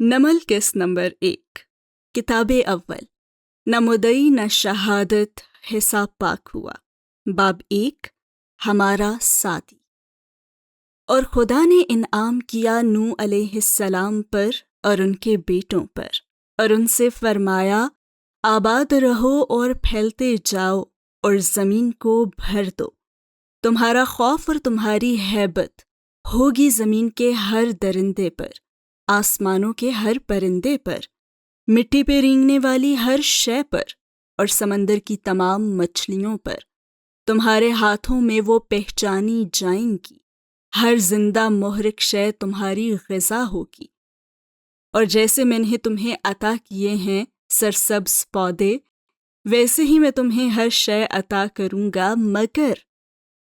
نمل قسط نمبر 1 کتاب اول نہ مدعی نہ شہادت حساب پاک ہوا۔ باب 1 ہمارا ساتھی۔ اور خدا نے انعام کیا نوح علیہ السلام پر اور ان کے بیٹوں پر، اور ان سے فرمایا آباد رہو اور پھیلتے جاؤ اور زمین کو بھر دو۔ تمہارا خوف اور تمہاری ہیبت ہوگی زمین کے ہر درندے پر، آسمانوں کے ہر پرندے پر، مٹی پہ رینگنے والی ہر شے پر، اور سمندر کی تمام مچھلیوں پر۔ تمہارے ہاتھوں میں وہ پہچانی جائیں گی، ہر زندہ محرک شے تمہاری غذا ہوگی۔ اور جیسے میں نے تمہیں عطا کیے ہیں سرسبز پودے، ویسے ہی میں تمہیں ہر شے عطا کروں گا، مگر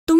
تم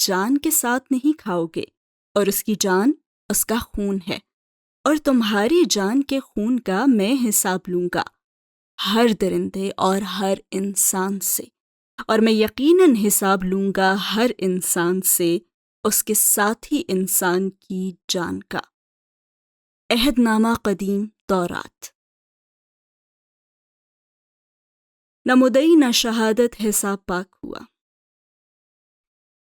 جان کے ساتھ نہیں کھاؤ گے، اور اس کی جان اس کا خون ہے، اور تمہاری جان کے خون کا میں حساب لوں گا، ہر درندے اور ہر انسان سے، اور میں یقیناً حساب لوں گا ہر انسان سے اس کے ساتھی انسان کی جان کا۔ عہد نامہ قدیم تورات۔ نہ مدعی نہ شہادت حساب پاک ہوا۔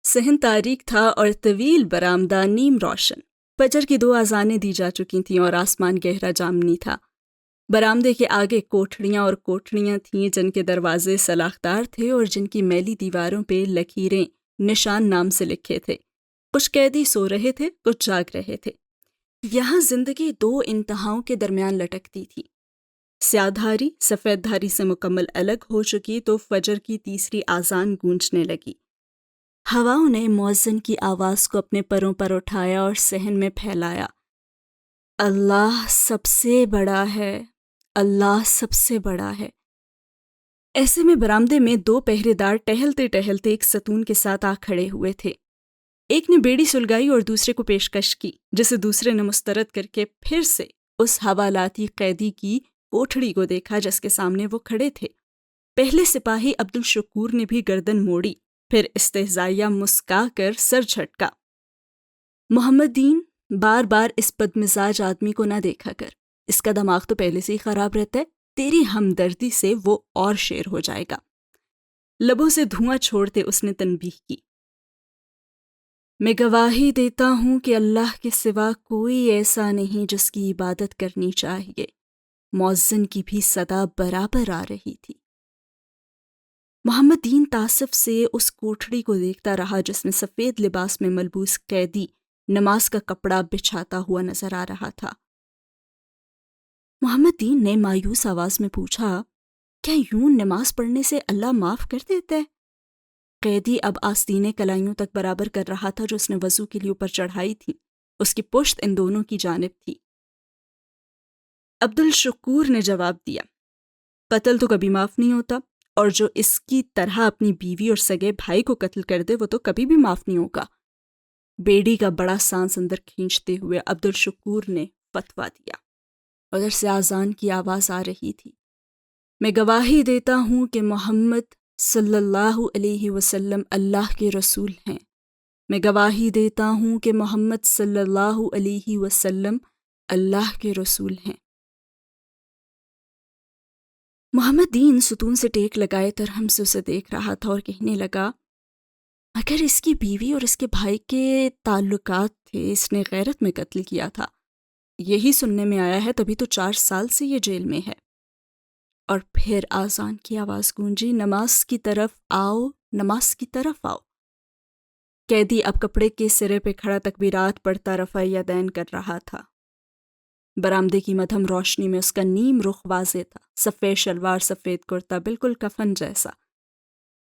صحن تاریک تھا اور طویل برآمدہ نیم روشن۔ فجر کی 2 اذانیں دی جا چکی تھیں اور آسمان گہرا جامنی تھا۔ برآمدے کے آگے کوٹھڑیاں اور کوٹھڑیاں تھیں جن کے دروازے سلاخدار تھے اور جن کی میلی دیواروں پہ لکیریں نشان نام سے لکھے تھے۔ کچھ قیدی سو رہے تھے، کچھ جاگ رہے تھے۔ یہاں زندگی 2 انتہاؤں کے درمیان لٹکتی تھی۔ سیاہ دھاری سفید دھاری سے مکمل الگ ہو چکی تو فجر کی تیسری اذان گونجنے لگی۔ ہواؤں نے مؤذن کی آواز کو اپنے پروں پر اٹھایا اور صحن میں پھیلایا، اللہ سب سے بڑا ہے، اللہ سب سے بڑا ہے۔ ایسے میں برآمدے میں 2 پہرے دار ٹہلتے ٹہلتے ایک ستون کے ساتھ آ کھڑے ہوئے تھے۔ ایک نے بیڑی سلگائی اور دوسرے کو پیشکش کی، جسے دوسرے نے مسترد کر کے پھر سے اس حوالاتی قیدی کی کوٹھڑی کو دیکھا جس کے سامنے وہ کھڑے تھے۔ پہلے سپاہی عبدالشکور نے بھی گردن موڑی، پھر استہزائیہ مسکا کر سر جھٹکا۔ محمد دین، بار بار اس بدمزاج آدمی کو نہ دیکھا کر، اس کا دماغ تو پہلے سے ہی خراب رہتا ہے، تیری ہمدردی سے وہ اور شیر ہو جائے گا۔ لبوں سے دھواں چھوڑتے اس نے تنبیہ کی، میں گواہی دیتا ہوں کہ اللہ کے سوا کوئی ایسا نہیں جس کی عبادت کرنی چاہیے۔ مؤذن کی بھی صدا برابر آ رہی تھی۔ محمد دین تعصب سے اس کوٹھڑی کو دیکھتا رہا جس میں سفید لباس میں ملبوس قیدی نماز کا کپڑا بچھاتا ہوا نظر آ رہا تھا۔ محمد دین نے مایوس آواز میں پوچھا، کیا یوں نماز پڑھنے سے اللہ معاف کر دیتا ہے؟ قیدی اب آستینیں کلائیوں تک برابر کر رہا تھا جو اس نے وضو کے لیے اوپر چڑھائی تھی۔ اس کی پشت ان دونوں کی جانب تھی۔ عبدالشکور نے جواب دیا، قتل تو کبھی معاف نہیں ہوتا، اور جو اس کی طرح اپنی بیوی اور سگے بھائی کو قتل کر دے وہ تو کبھی بھی معاف نہیں ہوگا۔ بیڑی کا بڑا سانس اندر کھینچتے ہوئے عبدالشکور نے فتویٰ دیا۔ ادھر سے اذان کی آواز آ رہی تھی، میں گواہی دیتا ہوں کہ محمد صلی اللہ علیہ وسلم اللہ کے رسول ہیں۔ میں گواہی دیتا ہوں کہ محمد صلی اللہ علیہ وسلم اللہ کے رسول ہیں۔ محمد دین ستون سے ٹیک لگائے ترہم سے اسے دیکھ رہا تھا اور کہنے لگا، اگر اس کی بیوی اور اس کے بھائی کے تعلقات تھے، اس نے غیرت میں قتل کیا تھا، یہی سننے میں آیا ہے، تبھی تو 4 سال سے یہ جیل میں ہے۔ اور پھر آذان کی آواز گونجی، نماز کی طرف آؤ، نماز کی طرف آؤ۔ قیدی اب کپڑے کے سرے پہ کھڑا تکبیرات پڑھتا رفع یدین کر رہا تھا۔ برآمدے کی مدھم روشنی میں اس کا نیم رخ واضح تھا، سفید شلوار، سفید کرتا، بالکل کفن جیسا۔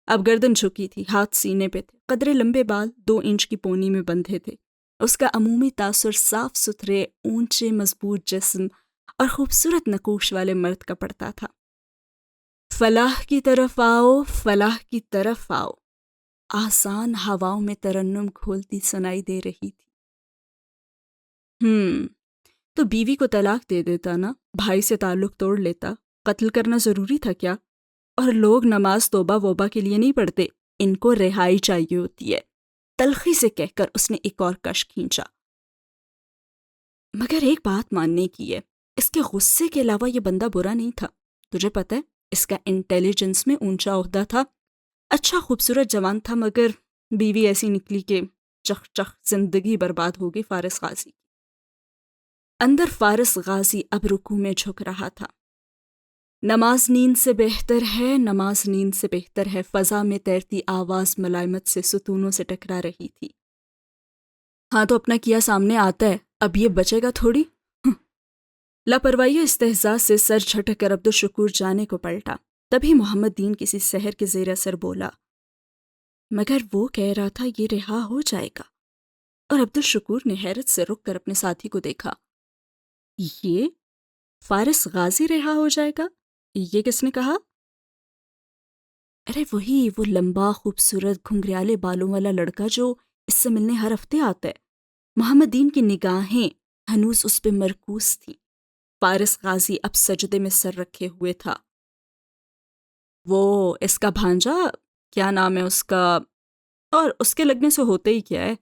اب گردن جھکی تھی، ہاتھ سینے پہ تھے، قدرے لمبے بال 2 انچ کی پونی میں بندھے تھے۔ اس کا عمومی تاثر صاف ستھرے، اونچے مضبوط جسم اور خوبصورت نقوش والے مرد کا پڑتا تھا۔ فلاح کی طرف آؤ، فلاح کی طرف آؤ۔ آسان ہواؤں میں ترنم کھولتی سنائی دے رہی تھی۔ تو بیوی کو طلاق دے دیتا نا، بھائی سے تعلق توڑ لیتا، قتل کرنا ضروری تھا کیا؟ اور لوگ نماز توبہ ووبہ کے لیے نہیں پڑھتے، ان کو رہائی چاہیے ہوتی ہے، تلخی سے کہہ کر اس نے ایک اور کش کھینچا۔ مگر ایک بات ماننے کی ہے، اس کے غصے کے علاوہ یہ بندہ برا نہیں تھا. تجھے پتہ ہے اس کا انٹیلیجنس میں اونچا عہدہ تھا، اچھا خوبصورت جوان تھا، مگر بیوی ایسی نکلی کہ چخ چخ زندگی برباد ہو گئی فارس غازی. اندر فارس غازی اب رکوع میں جھک رہا تھا. نماز نیند سے بہتر ہے، نماز نیند سے بہتر ہے. فضا میں تیرتی آواز ملائمت سے ستونوں سے ٹکرا رہی تھی. ہاں تو اپنا کیا سامنے آتا ہے، اب یہ بچے گا تھوڑی. لاپرواہی استہزاء سے سر جھٹک کر عبدالشکور جانے کو پلٹا. تبھی محمد دین کسی سحر کے زیر اثر بولا، مگر وہ کہہ رہا تھا یہ رہا ہو جائے گا. اور عبدالشکور نے حیرت سے رک کر اپنے ساتھی کو دیکھا. یہ فارس غازی رہا ہو جائے گا؟ یہ کس نے کہا؟ ارے وہی وہ لمبا خوبصورت گھنگریالے بالوں والا لڑکا جو اس سے ملنے ہر ہفتے آتا ہے. محمد دین کی نگاہیں ہنوز اس پہ مرکوز تھیں. فارس غازی اب سجدے میں سر رکھے ہوئے تھا. وہ اس کا بھانجا، کیا نام ہے اس کا، اور اس کے لگنے سے ہوتے ہی کیا ہے؟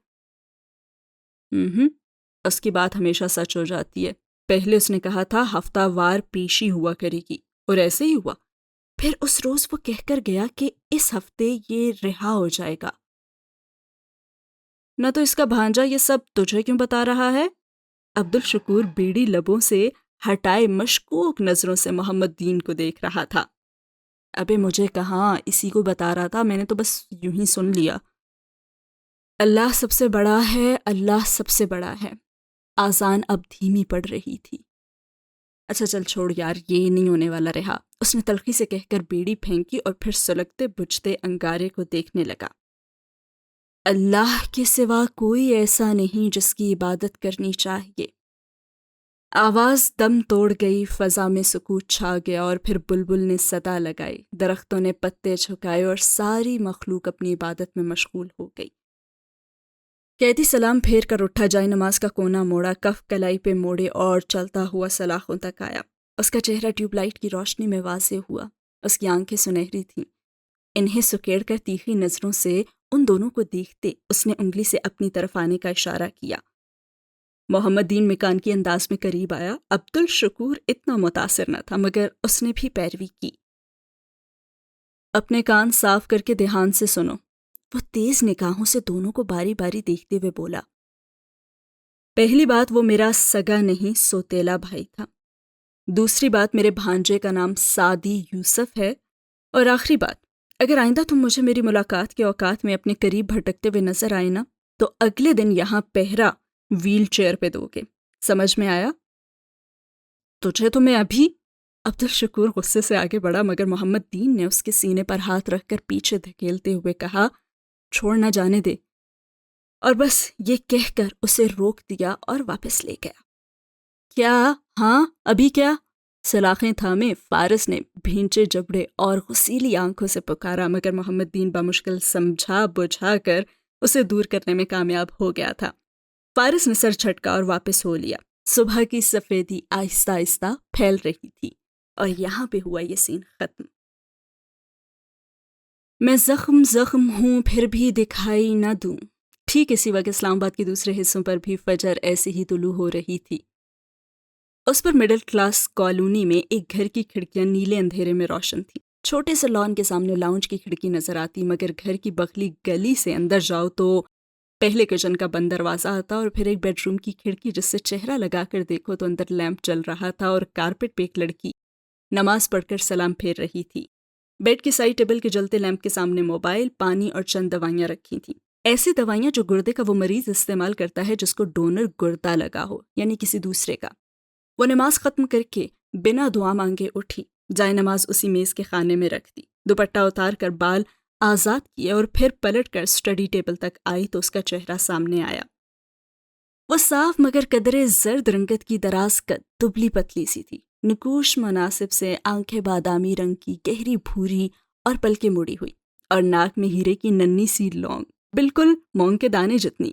اس کی بات ہمیشہ سچ ہو جاتی ہے. پہلے اس نے کہا تھا ہفتہ وار پیشی ہوا کرے گی، اور ایسے ہی ہوا. پھر اس روز وہ کہہ کر گیا کہ اس ہفتے یہ رہا ہو جائے گا. نہ تو اس کا بھانجا یہ سب تجھے کیوں بتا رہا ہے؟ عبدالشکور بیڑی لبوں سے ہٹائے مشکوک نظروں سے محمد دین کو دیکھ رہا تھا. ابے مجھے کہاں، اسی کو بتا رہا تھا، میں نے تو بس یوں ہی سن لیا. اللہ سب سے بڑا ہے، اللہ سب سے بڑا ہے. آذان اب دھیمی پڑ رہی تھی. اچھا چل چھوڑ یار، یہ نہیں ہونے والا رہا. اس نے تلخی سے کہہ کر بیڑی پھینکی اور پھر سلگتے بجھتے انگارے کو دیکھنے لگا. اللہ کے سوا کوئی ایسا نہیں جس کی عبادت کرنی چاہیے. آواز دم توڑ گئی، فضا میں سکوت چھا گیا اور پھر بلبل نے صدا لگائی. درختوں نے پتے جھکائے اور ساری مخلوق اپنی عبادت میں مشغول ہو گئی. قیدی سلام پھیر کر اٹھا، جائے نماز کا کونا موڑا، کف کلائی پہ موڑے اور چلتا ہوا سلاخوں تک آیا. اس کا چہرہ ٹیوب لائٹ کی روشنی میں واضح ہوا. اس کی آنکھیں سنہری تھیں. انہیں سکیڑ کر تیکھی نظروں سے ان دونوں کو دیکھتے اس نے انگلی سے اپنی طرف آنے کا اشارہ کیا. محمد دین مکانکی انداز میں قریب آیا. عبدالشکور اتنا متاثر نہ تھا، مگر اس نے بھی پیروی کی. اپنے کان صاف کر کے دھیان سے سنو. وہ تیز نگاہوں سے دونوں کو باری باری دیکھتے ہوئے بولا. پہلی بات، وہ میرا سگا نہیں سوتیلا بھائی تھا. دوسری بات، میرے بھانجے کا نام سعدی یوسف ہے. اور آخری بات، اگر آئندہ تم مجھے میری ملاقات کے اوقات میں اپنے قریب بھٹکتے ہوئے نظر آئے نا، تو اگلے دن یہاں پہرا ویل چیئر پہ دو گے. سمجھ میں آیا؟ تجھے تو میں ابھی. عبدالشکور غصے سے آگے بڑھا، مگر محمد دین نے اس کے سینے پر ہاتھ رکھ کر پیچھے دھکیلتے ہوئے کہا، چھوڑ نہ جانے دے. اور بس یہ کہہ کر اسے روک دیا اور واپس لے گیا. کیا؟ ہاں ابھی کیا؟ سلاخیں تھامے فارس نے بھینچے جبڑے اور غسیلی آنکھوں سے پکارا، مگر محمد دین بمشکل سمجھا بجھا کر اسے دور کرنے میں کامیاب ہو گیا تھا. فارس نے سر جھٹکا اور واپس ہو لیا. صبح کی سفیدی آہستہ آہستہ پھیل رہی تھی اور یہاں پہ ہوا یہ سین ختم. میں زخم ہوں پھر بھی دکھائی نہ دوں. ٹھیک اسی وقت اسلام آباد کے دوسرے حصوں پر بھی فجر ایسے ہی طلوع ہو رہی تھی. اس پر مڈل کلاس کالونی میں ایک گھر کی کھڑکیاں نیلے اندھیرے میں روشن تھیں. چھوٹے سے لان کے سامنے لاؤنج کی کھڑکی نظر آتی، مگر گھر کی بغلی گلی سے اندر جاؤ تو پہلے کچن کا بند دروازہ آتا اور پھر ایک بیڈ روم کی کھڑکی جس سے چہرہ لگا کر دیکھو تو اندر لیمپ چل رہا تھا اور کارپٹ پہ ایک لڑکی نماز پڑھ کر سلام پھیر رہی تھی. بیڈ کی سائڈ ٹیبل کے جلتے لیمپ کے سامنے موبائل، پانی اور چند دوائیاں رکھی تھیں. ایسی دوائیاں جو گردے کا وہ مریض استعمال کرتا ہے جس کو ڈونر گردہ لگا ہو، یعنی کسی دوسرے کا. وہ نماز ختم کر کے بنا دعا مانگے اٹھی، جائے نماز اسی میز کے خانے میں رکھ دی، دوپٹہ اتار کر بال آزاد کیے اور پھر پلٹ کر اسٹڈی ٹیبل تک آئی تو اس کا چہرہ سامنے آیا. وہ صاف مگر قدرے زرد رنگت کی دراز قد دبلی پتلی سی تھی. نکوش مناسب سے آنکھیں بادامی رنگ کی گہری بھوری اور پلکیں مڑی ہوئی، اور ناک میں ہیرے کی ننھی سی لونگ، بالکل مونگ کے دانے جتنی.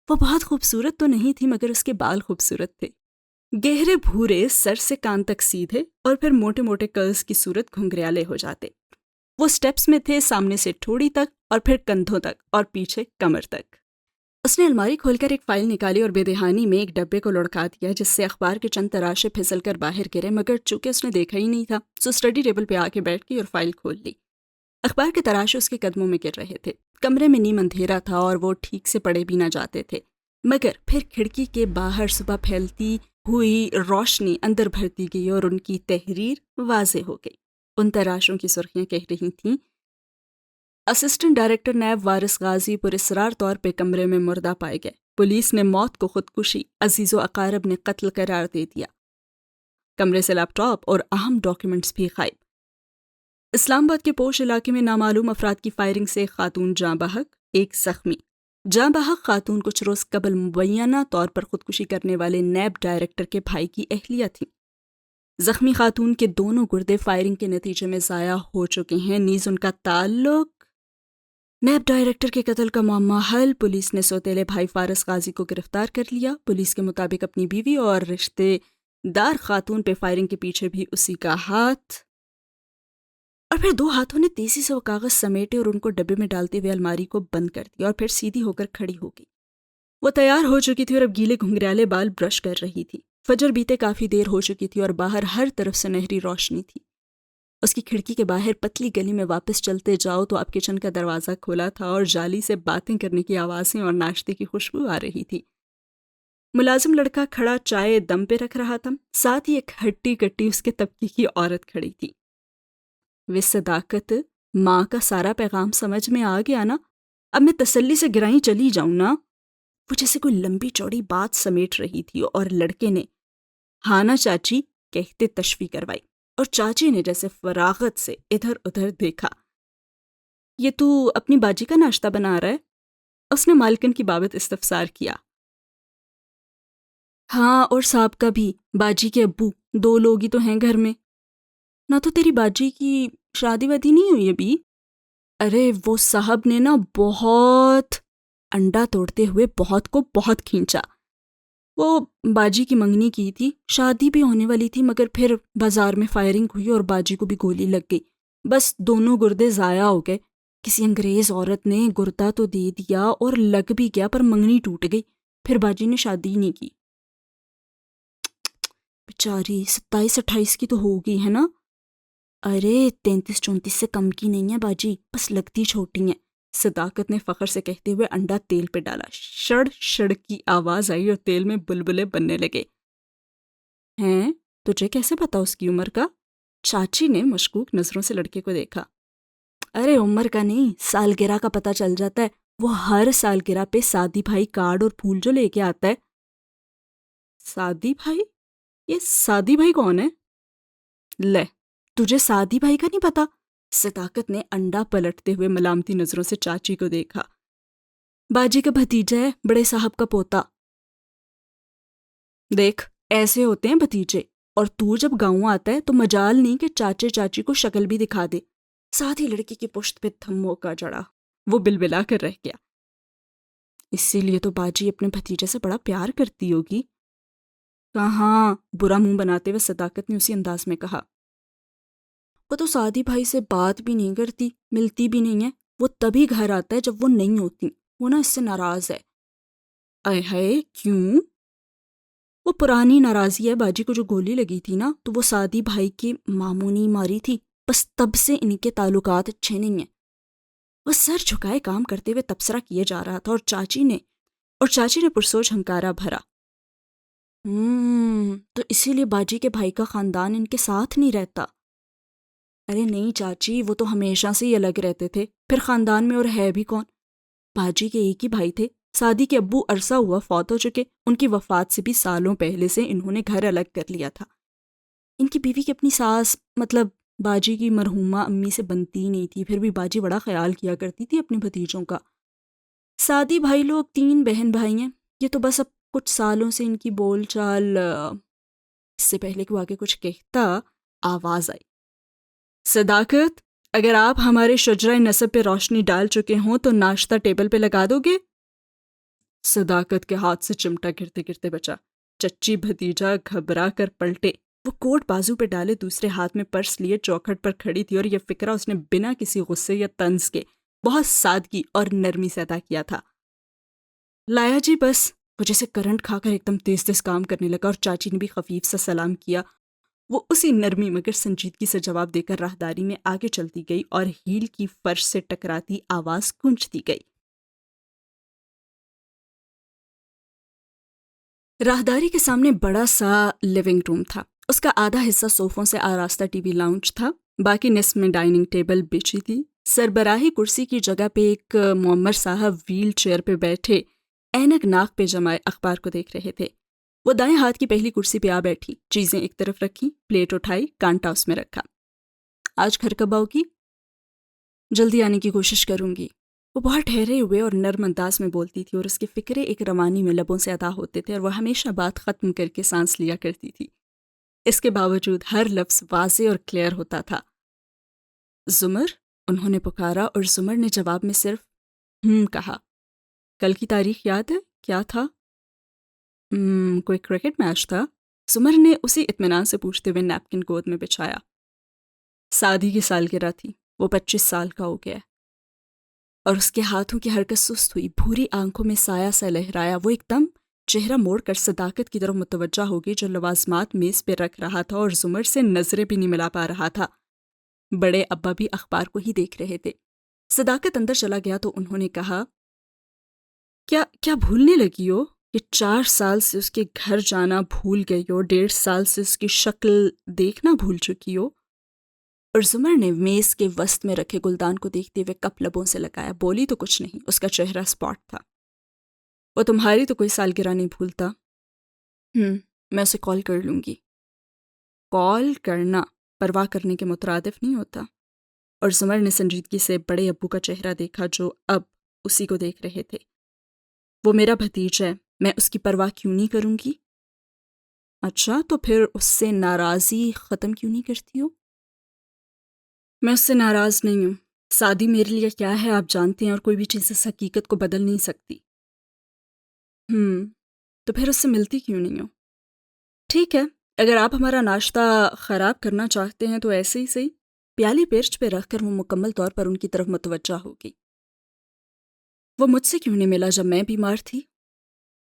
وہ بہت خوبصورت تو نہیں تھی، مگر اس کے بال خوبصورت تھے، گہرے بھورے، سر سے کان تک سیدھے اور پھر موٹے موٹے کرلز کی صورت گھنگریالے ہو جاتے. وہ سٹیپس میں تھے، سامنے سے ٹھوڑی تک اور پھر کندھوں تک اور پیچھے کمر تک. اس نے الماری کھول کر ایک فائل نکالی اور بے دہانی میں ایک ڈبے کو لڑکا دیا جس سے اخبار کے چند تراشے پھسل کر باہر گرے، مگر چونکہ اس نے دیکھا ہی نہیں تھا سو اسٹڈی ٹیبل پہ آ کے بیٹھ گئی اور فائل کھول لی۔ اخبار کے تراشے اس کے قدموں میں گر رہے تھے۔ کمرے میں نیم اندھیرا تھا اور وہ ٹھیک سے پڑھے بھی نہ جاتے تھے، مگر پھر کھڑکی کے باہر صبح پھیلتی ہوئی روشنی اندر بھرتی گئی اور ان کی تحریر واضح ہو گئی۔ ان تراشوں کی سرخیاں کہہ رہی تھیں، اسسٹنٹ ڈائریکٹر نیب وارث غازی پراسرار طور پہ کمرے میں مردہ پائے گئے۔ پولیس نے موت کو خودکشی، عزیز و اقارب نے قتل قرار دے دیا۔ کمرے سے لیپ ٹاپ اور اہم ڈاکیومنٹس بھی غائب۔ اسلام آباد کے پوش علاقے میں نامعلوم افراد کی فائرنگ سے ایک خاتون جاں بحق، ایک زخمی۔ جاں بحق خاتون کچھ روز قبل مبینہ طور پر خودکشی کرنے والے نیب ڈائریکٹر کے بھائی کی اہلیہ تھیں۔ زخمی خاتون کے دونوں گردے فائرنگ کے نتیجے میں ضائع ہو چکے ہیں، نیز ان کا تعلق نیب ڈائریکٹر کے قتل کا معمہ حل۔ پولیس نے سوتیلے بھائی فارس غازی کو گرفتار کر لیا۔ پولیس کے مطابق اپنی بیوی اور رشتے دار خاتون پہ فائرنگ کے پیچھے بھی اسی کا ہاتھ، اور پھر دو ہاتھوں نے تیزی سے وہ کاغذ سمیٹے اور ان کو ڈبے میں ڈالتے ہوئے الماری کو بند کر دیا اور پھر سیدھی ہو کر کھڑی ہو گئی۔ وہ تیار ہو چکی تھی اور اب گیلے گھنگریالے بال برش کر رہی تھی۔ فجر بیتے کافی دیر ہو چکی تھی اور باہر ہر طرف سنہری روشنی تھی۔ اس کی کھڑکی کے باہر پتلی گلی میں واپس چلتے جاؤ تو اب کچن کا دروازہ کھلا تھا اور جالی سے باتیں کرنے کی آوازیں اور ناشتے کی خوشبو آ رہی تھی۔ ملازم لڑکا کھڑا چائے دم پہ رکھ رہا تھا، ساتھ ہی ایک ہٹی کٹی اس کے طبقے کی عورت کھڑی تھی۔ وہ صداقت، ماں کا سارا پیغام سمجھ میں آ گیا نا؟ اب میں تسلی سے گرائیں چلی جاؤں نا؟ وہ جیسے کوئی لمبی چوڑی بات سمیٹ رہی تھی اور لڑکے نے ہاں نا چاچی کہتے تشفی کروائی، اور چاچی نے جیسے فراغت سے ادھر ادھر دیکھا۔ یہ تو اپنی باجی کا ناشتہ بنا رہا ہے؟ اس نے مالکن کی بابت استفسار کیا۔ ہاں، اور صاحب کا بھی، باجی کے ابو، دو لوگ ہی تو ہیں گھر میں۔ نہ تو تیری باجی کی شادی وادی نہیں ہوئی ابھی؟ ارے وہ صاحب نے نا بہت انڈا توڑتے ہوئے بہت کو بہت کھینچا۔ وہ باجی کی منگنی کی تھی، شادی بھی ہونے والی تھی، مگر پھر بازار میں فائرنگ ہوئی اور باجی کو بھی گولی لگ گئی، بس دونوں گردے ضائع ہو گئے۔ کسی انگریز عورت نے گردہ تو دے دیا اور لگ بھی گیا پر منگنی ٹوٹ گئی، پھر باجی نے شادی نہیں کی۔ بیچاری 27-28 کی تو ہو گئی ہے نا؟ ارے 33-34 سے کم کی نہیں ہے باجی، بس لگتی چھوٹی ہیں، صداقت نے فخر سے کہتے ہوئے انڈا تیل پہ ڈالا۔ شڑ شڑ کی آواز آئی اور تیل میں بلبلے بننے لگے۔ ہیں؟ تجھے کیسے پتا اس کی عمر کا؟ چاچی نے مشکوک نظروں سے لڑکے کو دیکھا۔ ارے عمر کا نہیں، سالگرہ کا پتہ چل جاتا ہے، وہ ہر سالگرہ پہ سادی بھائی کارڈ اور پھول جو لے کے آتا ہے۔ سادی بھائی؟ یہ سادی بھائی کون ہے؟ لے، تجھے سادی بھائی کا نہیں پتا؟ صداقت نے انڈا پلٹتے ہوئے ملامتی نظروں سے چاچی کو دیکھا۔ باجی کا بھتیجا ہے، بڑے صاحب کا پوتا۔ دیکھ، ایسے ہوتے ہیں بھتیجے، اور تو جب گاؤں آتا ہے تو مجال نہیں کہ چاچے چاچی کو شکل بھی دکھا دے۔ ساتھ ہی لڑکی کی پشت پہ تھمو کا جڑا، وہ بلبلا کر رہ گیا۔ اسی لیے تو باجی اپنے بھتیجے سے بڑا پیار کرتی ہوگی۔ کہاں؟ برا منہ بناتے ہوئے صداقت نے اسی انداز میں کہا۔ وہ تو سادی بھائی سے بات بھی نہیں کرتی، ملتی بھی نہیں ہے، وہ تبھی گھر آتا ہے جب وہ نہیں ہوتی، وہ نا اس سے ناراض ہے۔ اے ہائے، کیوں؟ وہ پرانی ناراضی ہے، باجی کو جو گولی لگی تھی نا تو وہ سادی بھائی کی ماموں نے ماری تھی، بس تب سے ان کے تعلقات اچھے نہیں ہیں۔ وہ سر جھکائے کام کرتے ہوئے تبصرہ کیے جا رہا تھا اور چاچی نے پرسوچ ہنکارا بھرا۔ تو اسی لیے باجی کے بھائی کا خاندان ان کے ساتھ نہیں رہتا؟ ارے نہیں چاچی، وہ تو ہمیشہ سے ہی الگ رہتے تھے، پھر خاندان میں اور ہے بھی کون؟ باجی کے ایک ہی بھائی تھے، سادی کے ابو عرصہ ہوا فوت ہو چکے، ان کی وفات سے بھی سالوں پہلے سے انہوں نے گھر الگ کر لیا تھا۔ ان کی بیوی کی اپنی ساس، مطلب باجی کی مرحومہ امی سے بنتی نہیں تھی، پھر بھی باجی بڑا خیال کیا کرتی تھی اپنے بھتیجوں کا۔ سادی بھائی لوگ 3 بہن بھائی ہیں، یہ تو بس اب کچھ سالوں سے ان کی بول چال، اس سے پہلے کہ وہ آگے کچھ کہتا آواز آئی۔ صداقت، اگر آپ ہمارے شجرہ نسب پہ روشنی ڈال چکے ہوں تو ناشتہ ٹیبل پہ لگا دو گے؟ صداقت کے ہاتھ سے چمٹا گرتے گرتے بچا۔ چچی بھتیجا گھبرا کر پلٹے۔ وہ کوٹ بازو پہ ڈالے دوسرے ہاتھ میں پرس لیے چوکھٹ پر کھڑی تھی اور یہ فکرہ اس نے بنا کسی غصے یا طنز کے بہت سادگی اور نرمی سے ادا کیا تھا۔ لایا جی بس. وہ جیسے کرنٹ کھا کر ایک دم تیز تیز کام کرنے لگا اور چاچی نے بھی خفیف سا سلام کیا. وہ اسی نرمی مگر سنجیدگی سے جواب دے کر راہداری میں آگے چلتی گئی اور ہیل کی فرش سے ٹکراتی آواز گونجتی گئی. راہداری کے سامنے بڑا سا لیونگ روم تھا. اس کا آدھا حصہ صوفوں سے آراستہ ٹی وی لاؤنج تھا، باقی نصف میں ڈائننگ ٹیبل بچھی تھی. سربراہی کرسی کی جگہ پہ ایک معمر صاحب ویل چیئر پہ بیٹھے اینک ناک پہ جمائے اخبار کو دیکھ رہے تھے. وہ دائیں ہاتھ کی پہلی کرسی پہ آ بیٹھی، چیزیں ایک طرف رکھی، پلیٹ اٹھائی، کانٹا اس میں رکھا. آج گھر کب آؤ گی؟ جلدی آنے کی کوشش کروں گی. وہ بہت ٹھہرے ہوئے اور نرم انداز میں بولتی تھی اور اس کے فکرے ایک روانی میں لبوں سے ادا ہوتے تھے اور وہ ہمیشہ بات ختم کر کے سانس لیا کرتی تھی. اس کے باوجود ہر لفظ واضح اور کلیئر ہوتا تھا. زمر، انہوں نے پکارا اور زمر نے جواب میں صرف کہا. کل کی تاریخ یاد ہے؟ کیا تھا؟ کوئی کرکٹ میچ تھا؟ زمر نے اسی اطمینان سے پوچھتے ہوئے نیپکن گود میں بچھایا. سادی کی سالگرہ تھی، وہ 25 سال کا ہو گیا اور اس کے ہاتھوں کی حرکت سست ہوئی، بھوری آنکھوں میں سایہ سا لہرایا. وہ ایک دم چہرہ موڑ کر صداقت کی طرف متوجہ ہو گئی جو لوازمات میز پہ رکھ رہا تھا اور زمر سے نظریں بھی نہیں ملا پا رہا تھا. بڑے ابا بھی اخبار کو ہی دیکھ رہے تھے. صداقت اندر چلا گیا تو انہوں نے کہا، کیا بھولنے لگی ہو کہ 4 سال سے اس کے گھر جانا بھول گئی ہو، 1.5 سال سے اس کی شکل دیکھنا بھول چکی ہو؟ اور زمر نے میز کے وسط میں رکھے گلدان کو دیکھتے ہوئے کپ لبوں سے لگایا. بولی تو کچھ نہیں، اس کا چہرہ اسپاٹ تھا. وہ تمہاری تو کوئی سالگرہ نہیں بھولتا. میں اسے کال کر لوں گی. کال کرنا پرواہ کرنے کے مترادف نہیں ہوتا. اور زمر نے سنجیدگی سے بڑے ابو کا چہرہ دیکھا جو اب اسی کو دیکھ رہے تھے. وہ میرا بھتیجا ہے، میں اس کی پرواہ کیوں نہیں کروں گی؟ اچھا، تو پھر اس سے ناراضی ختم کیوں نہیں کرتی ہو؟ میں اس سے ناراض نہیں ہوں. سادی میرے لیے کیا ہے آپ جانتے ہیں اور کوئی بھی چیز اس حقیقت کو بدل نہیں سکتی. تو پھر اس سے ملتی کیوں نہیں ہو؟ ٹھیک ہے، اگر آپ ہمارا ناشتہ خراب کرنا چاہتے ہیں تو ایسے ہی صحیح. پیالی پیرچ پہ رکھ کر وہ مکمل طور پر ان کی طرف متوجہ ہو گئی. وہ مجھ سے کیوں نہیں ملا جب میں بیمار تھی؟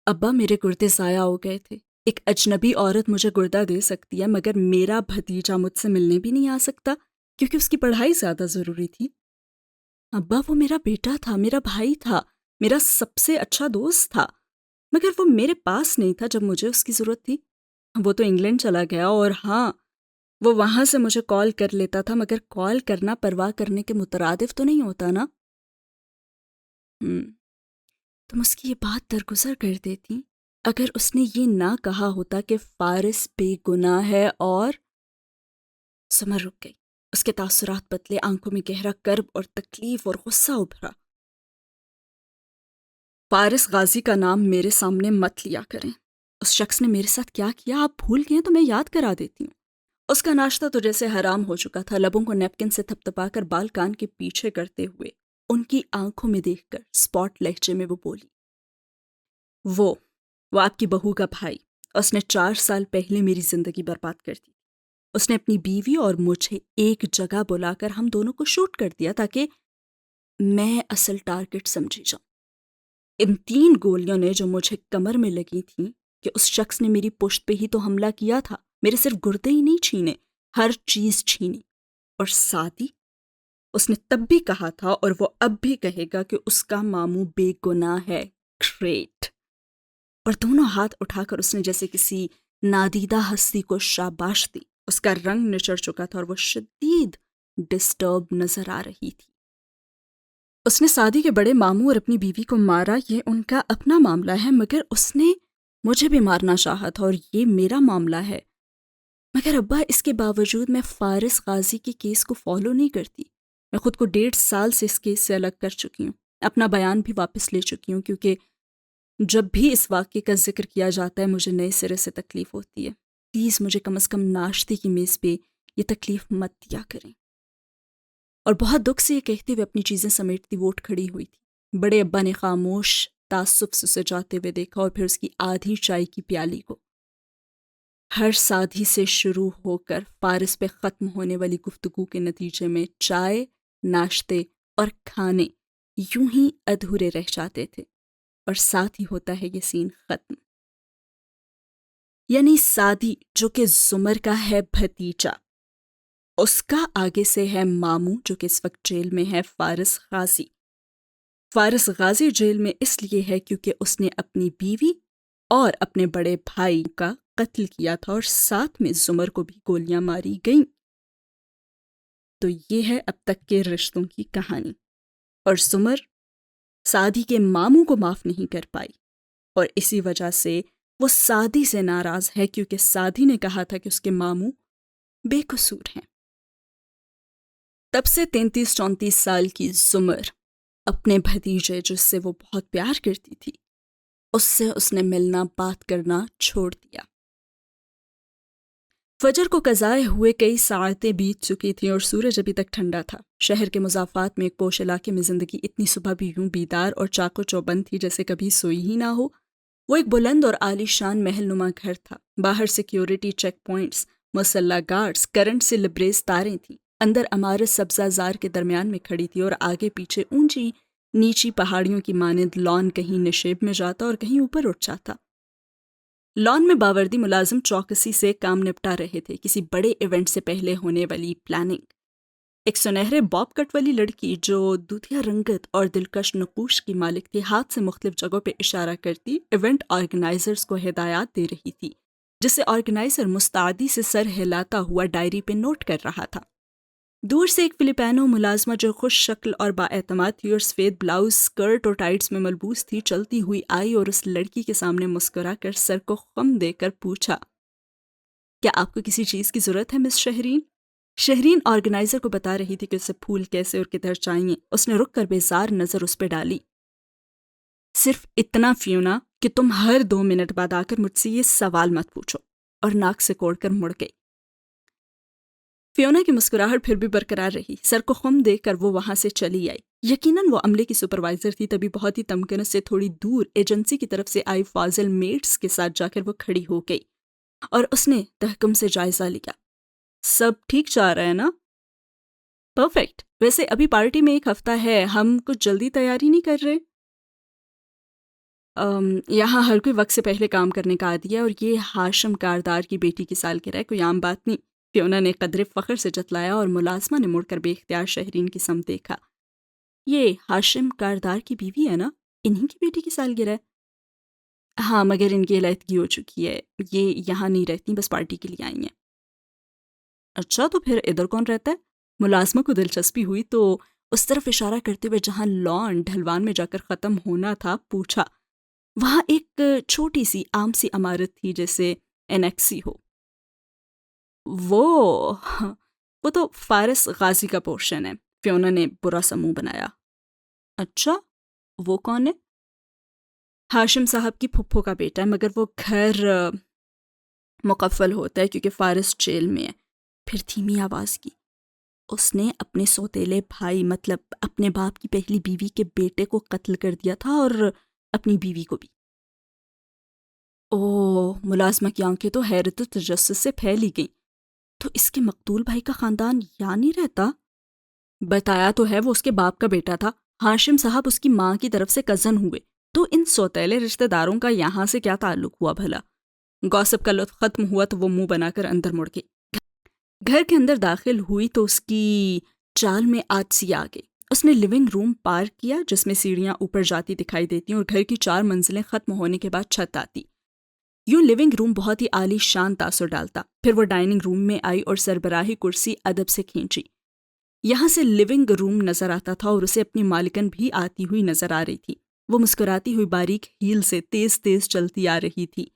ابا میرے گردے ضائع ہو گئے تھے. ایک اجنبی عورت مجھے گردہ دے سکتی ہے مگر میرا بھتیجا مجھ سے ملنے بھی نہیں آ سکتا کیونکہ اس کی پڑھائی زیادہ ضروری تھی. ابا وہ میرا بیٹا تھا، میرا بھائی تھا، میرا سب سے اچھا دوست تھا، مگر وہ میرے پاس نہیں تھا جب مجھے اس کی ضرورت تھی. وہ تو انگلینڈ چلا گیا اور ہاں، وہ وہاں سے مجھے کال کر لیتا تھا مگر کال کرنا پرواہ کرنے کے مترادف تو نہیں ہوتا نا. تم اس کی یہ بات درگزر کر دیتی اگر اس نے یہ نہ کہا ہوتا کہ فارس بے گناہ ہے. اور سمر رک گئی. اس کے تاثرات بدلے، آنکھوں میں گہرا کرب اور تکلیف اور غصہ ابھرا. فارس غازی کا نام میرے سامنے مت لیا کریں. اس شخص نے میرے ساتھ کیا کیا آپ بھول گئے تو میں یاد کرا دیتی ہوں. اس کا ناشتہ تو جیسے حرام ہو چکا تھا. لبوں کو نیپکن سے تھپ تھپا کر بال کان کے پیچھے کرتے ہوئے ان کی آنکھوں میں دیکھ کر اسپاٹ لہجے میں وہ بولی، وہ آپ کی بہو کا بھائی. اس نے 4 سال پہلے میری زندگی برباد کر دی. اس نے اپنی بیوی اور مجھے ایک جگہ بلا کر ہم دونوں کو شوٹ کر دیا تاکہ میں اصل ٹارگٹ سمجھی جاؤں. ان 3 گولیوں نے جو مجھے کمر میں لگی تھیں کہ اس شخص نے میری پشت پہ ہی تو حملہ کیا تھا. میرے صرف گردے ہی نہیں چھینے، ہر چیز چھینی. اور ساتھی، اس نے تب بھی کہا تھا اور وہ اب بھی کہے گا کہ اس کا ماموں بے گناہ ہے. گریٹ. اور دونوں ہاتھ اٹھا کر اس نے جیسے کسی نادیدہ ہستی کو شاباش دی. اس کا رنگ نچڑ چکا تھا اور وہ شدید ڈسٹرب نظر آ رہی تھی. اس نے سادی کے بڑے ماموں اور اپنی بیوی کو مارا، یہ ان کا اپنا معاملہ ہے، مگر اس نے مجھے بھی مارنا چاہا تھا اور یہ میرا معاملہ ہے. مگر ابا اس کے باوجود میں فارس غازی کے کیس کو فالو نہیں کرتی. میں خود کو 1.5 سال سے اس کیس سے الگ کر چکی ہوں. اپنا بیان بھی واپس لے چکی ہوں کیونکہ جب بھی اس واقعے کا ذکر کیا جاتا ہے مجھے نئے سرے سے تکلیف ہوتی ہے. پلیز مجھے کم از کم ناشتے کی میز پہ یہ تکلیف مت دیا کریں. اور بہت دکھ سے یہ کہتے ہوئے اپنی چیزیں سمیٹتی وہ اٹھ کھڑی ہوئی تھی. بڑے ابا نے خاموش تعصب سے اسے جاتے ہوئے دیکھا اور پھر اس کی آدھی چائے کی پیالی کو. ہر سادھی سے شروع ہو کر فارس پہ ختم ہونے والی گفتگو کے نتیجے میں چائے، ناشتے اور کھانے یوں ہی ادھورے رہ جاتے تھے. اور ساتھ ہی ہوتا ہے یہ سین ختم۔ یعنی سعدی جو کہ زمر کا ہے بھتیجا، اس کا آگے سے ہے ماموں جو کہ اس وقت جیل میں ہے فارس غازی۔ فارس غازی جیل میں اس لیے ہے کیونکہ اس نے اپنی بیوی اور اپنے بڑے بھائی کا قتل کیا تھا اور ساتھ میں زمر کو بھی گولیاں ماری گئیں۔ تو یہ ہے اب تک کے رشتوں کی کہانی، اور زمر سعدی کے ماموں کو معاف نہیں کر پائی، اور اسی وجہ سے وہ سعدی سے ناراض ہے کیونکہ سعدی نے کہا تھا کہ اس کے ماموں بے قصور ہیں۔ تب سے 33-34 سال کی زمر اپنے بھتیجے جس سے وہ بہت پیار کرتی تھی اس نے ملنا بات کرنا چھوڑ دیا۔ فجر کو قضائے ہوئے کئی ساعتیں بیت چکی تھیں اور سورج ابھی تک ٹھنڈا تھا۔ شہر کے مضافات میں ایک پوش علاقے میں زندگی اتنی صبح بھی یوں بیدار اور چاق و چوبند تھی جیسے کبھی سوئی ہی نہ ہو۔ وہ ایک بلند اور عالی شان محل نما گھر تھا۔ باہر سیکیورٹی چیک پوائنٹس، مسلح گارڈز، کرنٹ سے لبریز تاریں تھیں۔ اندر عمارت سبزہ زار کے درمیان میں کھڑی تھی اور آگے پیچھے اونچی نیچی پہاڑیوں کی مانند لان کہیں نشیب میں جاتا اور کہیں اوپر اٹھ جاتا۔ لان میں باوردی ملازم چوکسی سے کام نپٹا رہے تھے، کسی بڑے ایونٹ سے پہلے ہونے والی پلاننگ۔ ایک سنہرے باب کٹ والی لڑکی جو دودھیا رنگت اور دلکش نقوش کی مالک تھی، ہاتھ سے مختلف جگہوں پہ اشارہ کرتی ایونٹ آرگنائزرز کو ہدایات دے رہی تھی، جسے آرگنائزر مستعدی سے سر ہلاتا ہوا ڈائری پہ نوٹ کر رہا تھا۔ دور سے ایک فلپینو ملازمہ جو خوش شکل اور بااعتماد تھی اور سفید بلاؤز، سکرٹ اور ٹائٹس میں ملبوس تھی، چلتی ہوئی آئی اور اس لڑکی کے سامنے مسکرا کر سر کو خم دے کر پوچھا، کیا آپ کو کسی چیز کی ضرورت ہے مس شہرین؟ شہرین آرگنائزر کو بتا رہی تھی کہ اسے پھول کیسے اور کدھر چاہیے۔ اس نے رک کر بیزار نظر اس پہ ڈالی۔ صرف اتنا فیونا کہ تم ہر 2 منٹ بعد آ کر مجھ سے یہ سوال مت پوچھو، اور ناک سے کوڑ کر مڑ گئی۔ فیونا کی مسکراہٹ پھر بھی برقرار رہی۔ سر کو خم دے کر وہ وہاں سے چلی آئی۔ یقیناً وہ عملے کی سپروائزر تھی، تبھی بہت ہی تمکنت سے تھوڑی دور ایجنسی کی طرف سے آئی فاضل میٹس کے ساتھ جا کر وہ کھڑی ہو گئی اور اس نے تحکم سے جائزہ لیا۔ سب ٹھیک چل رہا ہے نا؟ پرفیکٹ۔ ویسے ابھی پارٹی میں 1 ہفتہ ہے، ہم کچھ جلدی تیاری نہیں کر رہے؟ یہاں ہر کوئی وقت سے پہلے کام کرنے کا عادی ہے، اور یہ ہاشم کاردار کی بیٹی کی سالگرہ ہے، کوئی عام بات نہیں۔ فیونا نے قدرے فخر سے جتلایا اور ملازمہ نے مڑ کر بے اختیار شہرین کی سمت دیکھا۔ یہ ہاشم کاردار کی بیوی ہے نا؟ انہی کی بیٹی کی سالگرہ ہے؟ ہاں، مگر ان کی علیحدگی ہو چکی ہے، یہ یہاں نہیں رہتی، بس پارٹی کے لیے آئی ہیں۔ اچھا، تو پھر ادھر کون رہتا ہے؟ ملازمہ کو دلچسپی ہوئی تو اس طرف اشارہ کرتے ہوئے جہاں لان ڈھلوان میں جا کر ختم ہونا تھا پوچھا۔ وہاں ایک چھوٹی سی عام سی عمارت تھی جیسے انیکسی ہو۔ وہ تو فارس غازی کا پورشن ہے، فیونا نے برا سا منہ بنایا۔ اچھا، وہ کون ہے؟ ہاشم صاحب کی پھپھو کا بیٹا ہے، مگر وہ گھر مقفل ہوتا ہے کیونکہ فارس جیل میں ہے۔ پھر دھیمی آواز کی، اس نے اپنے سوتیلے بھائی مطلب اپنے باپ کی پہلی بیوی کے بیٹے کو قتل کر دیا تھا اور اپنی بیوی کو بھی۔ اوہ، ملازمہ کی آنکھیں تو حیرت و تجسس سے پھیلی گئیں۔ تو اس کے مقتول بھائی کا خاندان یہاں نہیں رہتا؟ بتایا تو ہے وہ اس کے باپ کا بیٹا تھا، ہاشم صاحب اس کی ماں کی طرف سے کزن ہوئے، تو ان سوتیلے رشتہ داروں کا یہاں سے کیا تعلق ہوا بھلا؟ گوسپ کا لطف ختم ہوا تو وہ منہ بنا کر اندر مڑ گئی۔ گھر کے اندر داخل ہوئی تو اس کی چال میں آجزی آ گئی۔ اس نے لیونگ روم پار کیا جس میں سیڑھیاں اوپر جاتی دکھائی دیتی اور گھر کی 4 منزلیں ختم ہونے کے بعد چھت آتی۔ یوں لیونگ روم بہت ہی عالی شان تاثر ڈالتا۔ پھر وہ ڈائننگ روم میں آئی اور سربراہی کرسی ادب سے کھینچی۔ یہاں سے لیونگ روم نظر آتا تھا اور اسے اپنی مالکن بھی آتی ہوئی نظر آ رہی تھی۔ وہ مسکراتی ہوئی باریک ہیل سے تیز تیز چلتی آ رہی تھی۔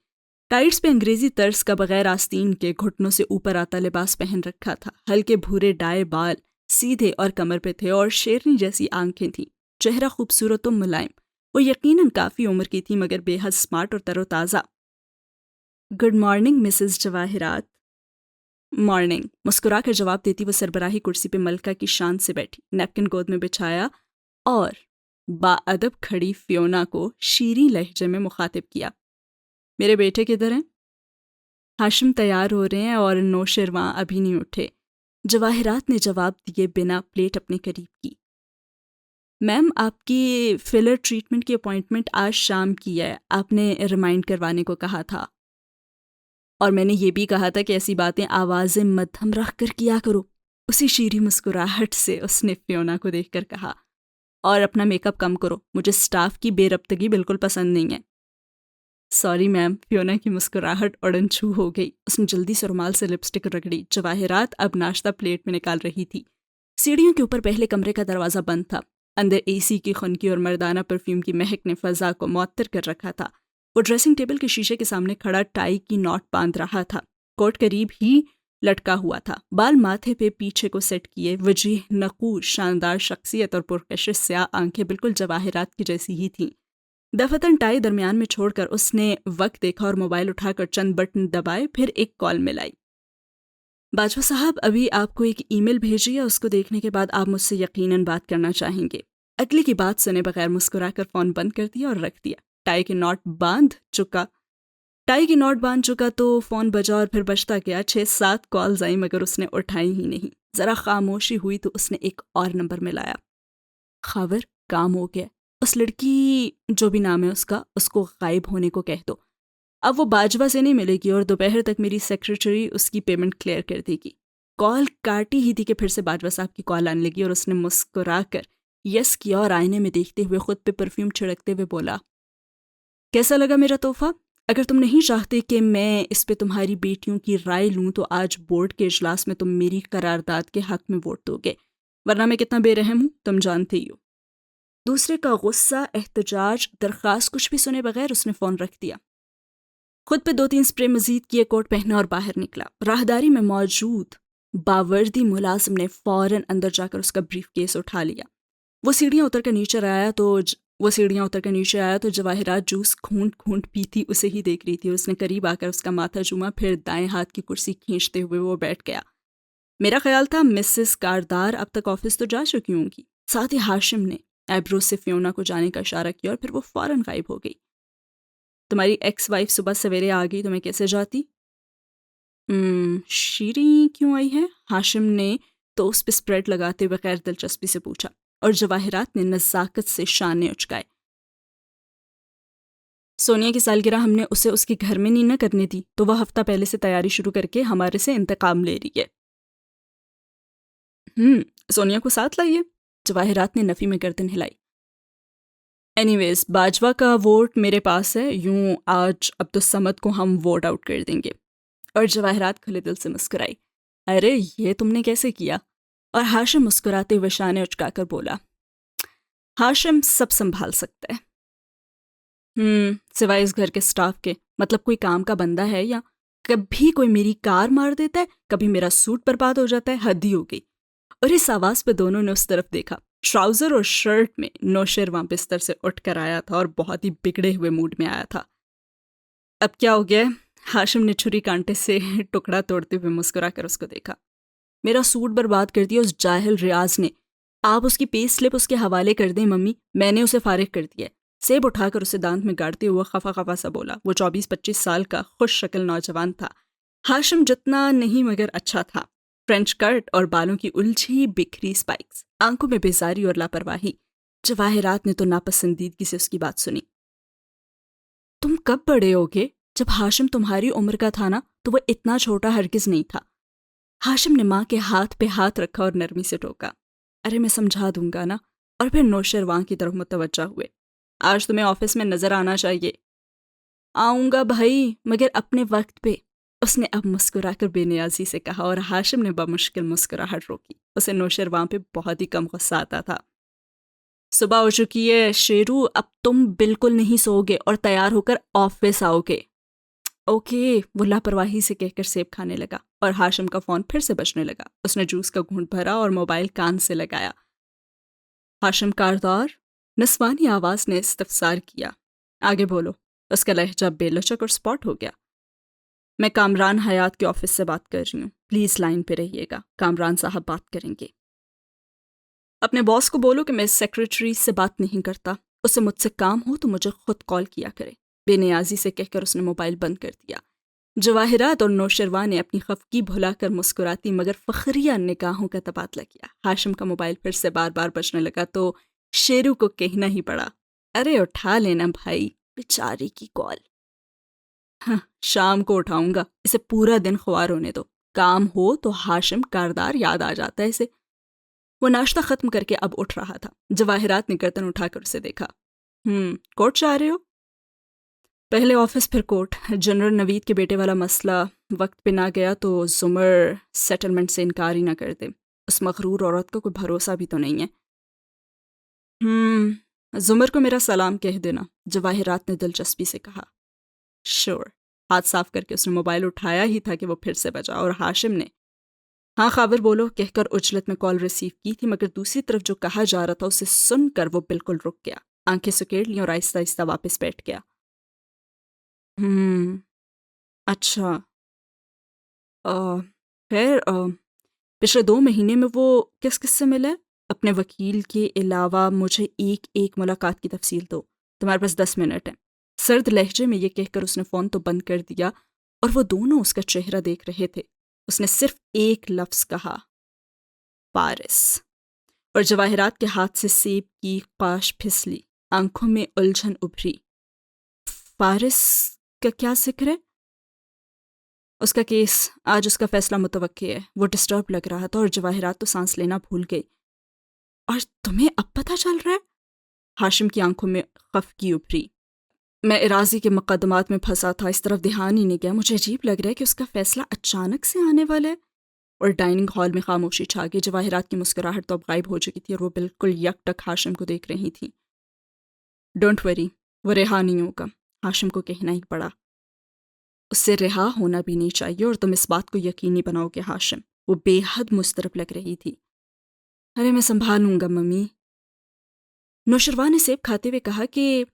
ٹائٹس پہ انگریزی طرز کا بغیر آستین کے گھٹنوں سے اوپر آتا لباس پہن رکھا تھا۔ ہلکے بھورے ڈائے بال سیدھے اور کمر پہ تھے اور شیرنی جیسی آنکھیں تھیں۔ چہرہ خوبصورت و ملائم۔ وہ یقیناً کافی عمر کی تھی مگر بے حد سمارٹ اور تر و تازہ۔ Good morning Mrs Jawaharat. Morning, مسکرا کر جواب دیتی وہ سربراہی کرسی پہ ملکہ کی شان سے بیٹھی، نیپکن گود میں بچھایا اور با ادب کھڑی فیونا کو شیریں لہجے میں مخاطب کیا۔ میرے بیٹے کدھر ہیں؟ ہاشم تیار ہو رہے ہیں اور نوشرواں ابھی نہیں اٹھے، جواہرات نے جواب دیے بنا پلیٹ اپنے قریب کی۔ میم آپ کی فلر ٹریٹمنٹ کی اپوائنٹمنٹ آج شام کی ہے، آپ نے ریمائنڈ کروانے کو کہا تھا، اور میں نے یہ بھی کہا تھا کہ ایسی باتیں آوازیں مدھم رکھ کر کیا کرو۔ اسی شیریں مسکراہٹ سے اس نے فیونا کو دیکھ کر کہا، اور اپنا میک اپ کم کرو، مجھے سٹاف کی بے ربطگی بالکل پسند نہیں ہے۔ سوری میم، فیونا کی مسکراہٹ اڑن چھو ہو گئی۔ اس نے جلدی سے رومال سے لپسٹک رگڑی۔ جواہرات اب ناشتہ پلیٹ میں نکال رہی تھی۔ سیڑھیوں کے اوپر پہلے کمرے کا دروازہ بند تھا۔ اندر اے سی کی خنکی اور مردانہ پرفیوم کی مہک نے فضا کو معطر کر رکھا تھا۔ وہ ڈریسنگ ٹیبل کے شیشے کے سامنے کھڑا ٹائی کی نوٹ باندھ رہا تھا۔ کوٹ قریب ہی لٹکا ہوا تھا، بال ماتھے پہ پیچھے کو سیٹ کیے، وجیح نقوش، شاندار شخصیت اور پرکشش سیاہ آنکھیں بالکل جواہرات کی جیسی ہی تھیں۔ دفتن ٹائی درمیان میں چھوڑ کر اس نے وقت دیکھا اور موبائل اٹھا کر چند بٹن دبائے، پھر ایک کال ملائی۔ باجوہ صاحب، ابھی آپ کو ایک ای میل بھیجی ہے، اس کو دیکھنے کے بعد آپ مجھ سے یقیناً بات کرنا چاہیں گے۔ اگلے کی بات سنے بغیر مسکرا کر فون بند کر دیا اور رکھ دیا۔ ٹائی کی نوٹ باندھ چکا تو فون بجا اور پھر بجتا گیا۔ 6-7 کالز آئیں مگر اس نے اٹھائی ہی نہیں۔ ذرا خاموشی ہوئی تو اس نے ایک اور نمبر ملایا۔ خاور، کام ہو گیا، اس لڑکی جو بھی نام ہے اس کو غائب ہونے کو کہہ دو۔ اب وہ باجوہ سے نہیں ملے گی اور دوپہر تک میری سیکریٹری اس کی پیمنٹ کلیئر کر دے گی۔ کال کاٹی ہی تھی کہ پھر سے باجوہ صاحب کی کال آنے لگی اور اس نے مسکرا کر یس کیا اور آئینے میں دیکھتے ہوئے خود پہ پرفیوم چھڑکتے ہوئے بولا، کیسا لگا میرا تحفہ؟ اگر تم نہیں چاہتے کہ میں اس پہ تمہاری بیٹیوں کی رائے لوں تو آج بورڈ کے اجلاس میں تم میری قرارداد کے حق میں ووٹ دو گے، ورنہ میں کتنا بے رحم ہوں تم جانتے ہی ہو۔ دوسرے کا غصہ، احتجاج، درخواست کچھ بھی سنے بغیر اس نے فون رکھ دیا۔ خود پہ 2-3 سپرے مزید کیے، کوٹ پہنا اور باہر نکلا۔ راہداری میں موجود باوردی ملازم نے فوراً اندر جا کر اس کا بریف کیس اٹھا لیا۔ وہ سیڑھیاں اتر کر نیچے آیا تو جواہرات جوس کھونٹ پیتی اسے ہی دیکھ رہی تھی۔ اس نے قریب آ کر اس کا ماتھا چوما، پھر دائیں ہاتھ کی کرسی کھینچتے ہوئے وہ بیٹھ گیا۔ میرا خیال تھا مسز کاردار اب تک آفس تو جا چکی ہوں گی۔ ساتھ ہی ہاشم نے ایبرو سے فیونا کو جانے کا اشارہ کیا اور پھر وہ فوراً غائب ہو گئی۔ تمہاری ایکس وائف صبح سویرے آ گئی تو میں کیسے جاتی؟ شیریں کیوں آئی ہے؟ ہاشم نے تو اس پہ سپریڈ لگاتے ہوئے غیر دلچسپی سے پوچھا، اور جواہرات نے نزاکت سے شانے اچکائے۔ سونیا کی سالگرہ ہم نے اسے اس کے گھر میں نہیں نہ کرنے دی، تو وہ ہفتہ پہلے سے تیاری شروع کر کے ہمارے سے انتقام لے رہی ہے۔ سونیا کو ساتھ لائیے، جواہرات نے نفی میں گردن ہلائی۔ اینی ویز، باجوہ کا ووٹ میرے پاس ہے، یوں آج عبدالصمد کو ہم ووٹ آؤٹ کر دیں گے۔ اور جواہرات کھلے دل سے مسکرائی۔ ارے یہ تم نے کیسے کیا؟ اور ہاشم مسکراتے ہوئے شانے اچکا کر بولا، ہاشم سب سنبھال سکتا ہے۔ سوائے اس گھر کے سٹاف کے، مطلب کوئی کام کا بندہ ہے یا کبھی کوئی میری کار مار دیتا ہے، کبھی میرا سوٹ برباد ہو جاتا ہے، حد ہی ہو گئی۔ اور اس آواز پہ دونوں نے اس طرف دیکھا۔ ٹراؤزر اور شرٹ میں نوشیروان بستر سے اٹھ کر آیا تھا اور بہت ہی بگڑے ہوئے موڈ میں آیا تھا۔ اب کیا ہو گیا؟ ہاشم نے چھری کانٹے سے ٹکڑا توڑتے ہوئے مسکرا کر اس کو دیکھا۔ میرا سوٹ برباد کر دیا اس جاہل ریاض نے۔ آپ اس کی پے سلپ اس کے حوالے کر دیں ممی، میں نے اسے فارغ کر دیا۔ سیب اٹھا کر اسے دانت میں گاڑتے ہوئے خفا خفا سا بولا۔ وہ 24-25 سال کا خوش شکل نوجوان تھا، ہاشم جتنا نہیں مگر اچھا تھا۔ فرینچ کٹ اور بالوں کی الجھی بکھری سپائکس، آنکھوں میں بیزاری اور لاپرواہی۔ جواہرات نے تو ناپسندیدگی سے اس کی بات سنی۔ تم کب بڑے ہوگے؟ جب ہاشم تمہاری عمر کا تھا نا تو وہ اتنا چھوٹا ہرگز نہیں تھا۔ ہاشم نے ماں کے ہاتھ پہ ہاتھ رکھا اور نرمی سے ٹوکا۔ ارے میں سمجھا دوں گا نا۔ اور پھر نوشیروان کی طرف متوجہ ہوئے۔ آج تمہیں آفس میں نظر آنا چاہیے۔ آؤں گا بھائی، مگر اپنے وقت پہ، اس نے اب مسکرا کر بے نیازی سے کہا، اور ہاشم نے بمشکل مسکراہٹ روکی۔ اسے نوشیروان پہ بہت ہی کم غصہ آتا تھا۔ صبح ہو چکی ہے شیرو، اب تم بالکل نہیں سو گے اور تیار ہو کر آفس آؤ گے۔ اوکے، وہ لاپرواہی سے کہہ کر سیب کھانے لگا، اور ہاشم کا فون پھر سے بجنے لگا۔ اس نے جوس کا گھونٹ بھرا اور موبائل کان سے لگایا۔ ہاشم کاردار، نسوانی آواز نے استفسار کیا۔ آگے بولو۔ اس کا لہجہ بے لچک اور سپاٹ ہو گیا۔ میں کامران حیات کے آفس سے بات کر رہی ہوں، پلیز لائن پہ رہیے گا، کامران صاحب بات کریں گے۔ اپنے باس کو بولو کہ میں سیکریٹری سے بات نہیں کرتا، اسے مجھ سے کام ہو تو مجھے خود کال کیا کرے، بے نیازی سے کہہ کر اس نے موبائل بند کر دیا۔ جواہرات اور نوشیروان نے اپنی خفگی بھلا کر مسکراتی مگر فخریہ نگاہوں کا تبادلہ کیا۔ ہاشم کا موبائل پھر سے بار بار بجنے لگا تو شیرو کو کہنا ہی پڑا، ارے اٹھا لینا بھائی، بیچاری کی کال۔ ہاں شام کو اٹھاؤں گا، اسے پورا دن خوار ہونے دو، کام ہو تو ہاشم کاردار یاد آ جاتا ہے اسے۔ وہ ناشتہ ختم کر کے اب اٹھ رہا تھا، جواہرات نے گردن اٹھا کر اسے دیکھا۔ کورٹ جا رہے ہو؟ پہلے آفس پھر کورٹ، جنرل نوید کے بیٹے والا مسئلہ وقت پہ نہ گیا تو زمر سیٹلمنٹ سے انکار ہی نہ کر دے، اس مغرور عورت کو کوئی بھروسہ بھی تو نہیں ہے۔ زمر کو میرا سلام کہہ دینا، جواہرات نے دلچسپی سے کہا۔ شور۔ ہاتھ صاف کر کے اس نے موبائل اٹھایا ہی تھا کہ وہ پھر سے بجا اور ہاشم نے ہاں خابر بولو کہہ کر عجلت میں کال ریسیو کی تھی، مگر دوسری طرف جو کہا جا رہا تھا اسے سن کر وہ بالکل رک گیا، آنکھیں سکیڑ لیں اور آہستہ آہستہ واپس بیٹھ گیا۔ اچھا، خیر پچھلے 2 مہینے میں وہ کس کس سے ملے؟ اپنے وکیل کے علاوہ مجھے ایک ملاقات کی تفصیل دو، تمہارے پاس 10 منٹ ہیں۔ سرد لہجے میں یہ کہہ کر اس نے فون تو بند کر دیا اور وہ دونوں اس کا چہرہ دیکھ رہے تھے۔ اس نے صرف ایک لفظ کہا، پارس، اور جواہرات کے ہاتھ سے سیب کی قاش پھسلی، آنکھوں میں الجھن ابھری۔ پارس کا کیا ذکر ہے؟ اس کا کیس، آج اس کا فیصلہ متوقع ہے۔ وہ ڈسٹرب لگ رہا تھا اور جواہرات تو سانس لینا بھول گئی۔ اور تمہیں اب پتہ چل رہا ہے؟ ہاشم کی آنکھوں میں خفگی ابھری۔ میں اراضی کے مقدمات میں پھنسا تھا، اس طرف دھیان ہی نہیں گیا۔ مجھے عجیب لگ رہا ہے کہ اس کا فیصلہ اچانک سے آنے والا ہے۔ اور ڈائننگ ہال میں خاموشی چھا گئی۔ جواہرات کی مسکراہٹ تو اب غائب ہو چکی تھی اور وہ بالکل یک ٹک ہاشم کو دیکھ رہی تھی۔ ڈونٹ وری، وہ رہا نہیں ہوگا، ہاشم کو کہنا ہی پڑا۔ اس سے رہا ہونا بھی نہیں چاہیے اور تم اس بات کو یقینی بناؤ گے ہاشم۔ وہ بے حد مضطرب لگ رہی تھی۔ ارے میں سنبھالوں گا ممی۔ نوشروان نے سیب کھاتے ہوئے کہا کہ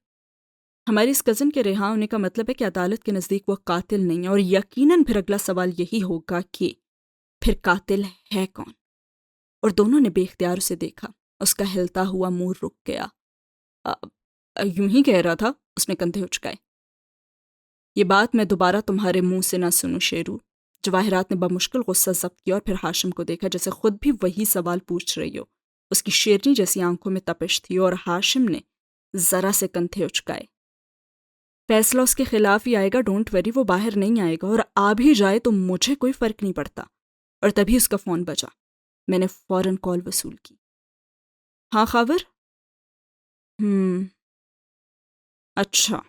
ہماری اس کزن کے رہا ہونے کا مطلب ہے کہ عدالت کے نزدیک وہ قاتل نہیں ہے، اور یقیناً پھر اگلا سوال یہی ہوگا کہ پھر قاتل ہے کون؟ اور دونوں نے بے اختیار اسے دیکھا۔ اس کا ہلتا ہوا منہ رک گیا۔ یوں ہی کہہ رہا تھا، اس نے کندھے اچکائے۔ یہ بات میں دوبارہ تمہارے منہ سے نہ سنوں شیرو۔ جواہرات نے بمشکل غصہ ضبط کیا اور پھر ہاشم کو دیکھا جیسے خود بھی وہی سوال پوچھ رہی ہو۔ اس کی شیرنی جیسی آنکھوں میں تپش تھی اور ہاشم نے ذرا سے کندھے اچکائے۔ فیصلہ اس کے خلاف ہی آئے گا، ڈونٹ وری، وہ باہر نہیں آئے گا، اور آ بھی جائے تو مجھے کوئی فرق نہیں پڑتا۔ اور تبھی اس کا فون بجا۔ میں نے فوراً کال وصول کی۔ ہاں خاور؟ اچھا۔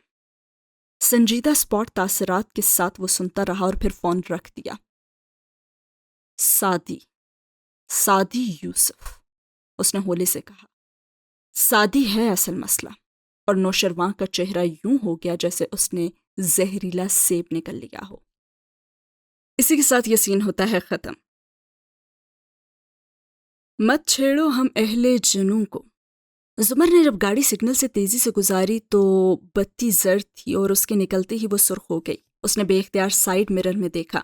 سنجیدہ اسپاٹ تاثرات کے ساتھ وہ سنتا رہا اور پھر فون رکھ دیا۔ سعدی یوسف، اس نے ہولے سے کہا۔ سعدی ہے اصل مسئلہ۔ اور نوشرواں کا چہرہ یوں ہو گیا جیسے اس نے زہریلا سیب نکل لیا ہو۔ اسی کے ساتھ یہ سین ہوتا ہے ختم۔ مت چھیڑو ہم اہل جنوں کو۔ زمر نے جب گاڑی سگنل سے تیزی سے گزاری تو بتی زرد تھی اور اس کے نکلتے ہی وہ سرخ ہو گئی۔ اس نے بے اختیار سائیڈ مرر میں دیکھا۔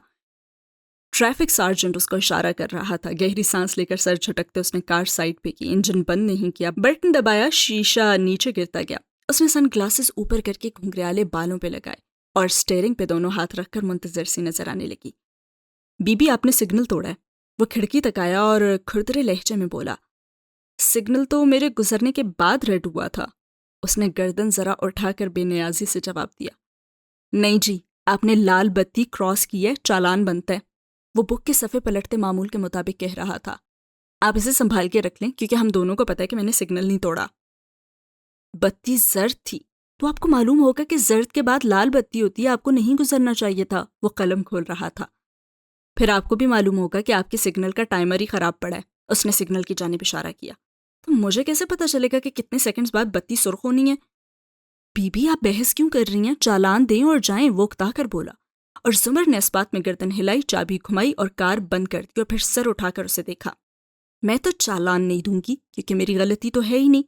ٹریفک سارجنٹ اس کو اشارہ کر رہا تھا۔ گہری سانس لے کر سر جھٹکتے اس نے کار سائیڈ پہ کی، انجن بند نہیں کیا، بٹن دبایا، شیشہ نیچے گرتا گیا۔ اس نے سن گلاسز اوپر کر کے گھنگریالے بالوں پہ لگائے اور سٹیئرنگ پہ دونوں ہاتھ رکھ کر منتظر سی نظر آنے لگی۔ بی بی آپ نے سگنل توڑا ہے۔ وہ کھڑکی تک آیا اور کھردرے لہجے میں بولا۔ سگنل تو میرے گزرنے کے بعد ریڈ ہوا تھا۔ اس نے گردن ذرا اٹھا کر بے نیازی سے جواب دیا۔ نہیں جی، آپ نے لال بتی کراس کی ہے، چالان بنتا ہے۔ وہ بک کے صفحے پلٹتے معمول کے مطابق کہہ رہا تھا۔ آپ اسے سنبھال کے رکھ لیں کیونکہ ہم دونوں کو پتہ ہے کہ میں نے سگنل نہیں توڑا۔ بتی زرد تھی تو آپ کو معلوم ہوگا کہ زرد کے بعد لال بتی ہوتی ہے، آپ کو نہیں گزرنا چاہیے تھا۔ وہ قلم کھول رہا تھا۔ پھر آپ کو بھی معلوم ہوگا کہ آپ کے سگنل کا ٹائمر ہی خراب پڑا ہے۔ اس نے سگنل کی جانب اشارہ کیا۔ تو مجھے کیسے پتا چلے گا کہ کتنے سیکنڈز بعد بتی سرخ ہونی ہے؟ بی بی آپ بحث کیوں کر رہی ہیں؟ چالان دیں اور جائیں، وہ اکتا کر بولا۔ اور زمر نے اس بات میں گردن ہلائی، چابی گھمائی اور کار بند کر دی اور پھر سر اٹھا کر اسے دیکھا۔ میں تو چالان نہیں دوں گی کیونکہ میری غلطی تو ہے ہی نہیں۔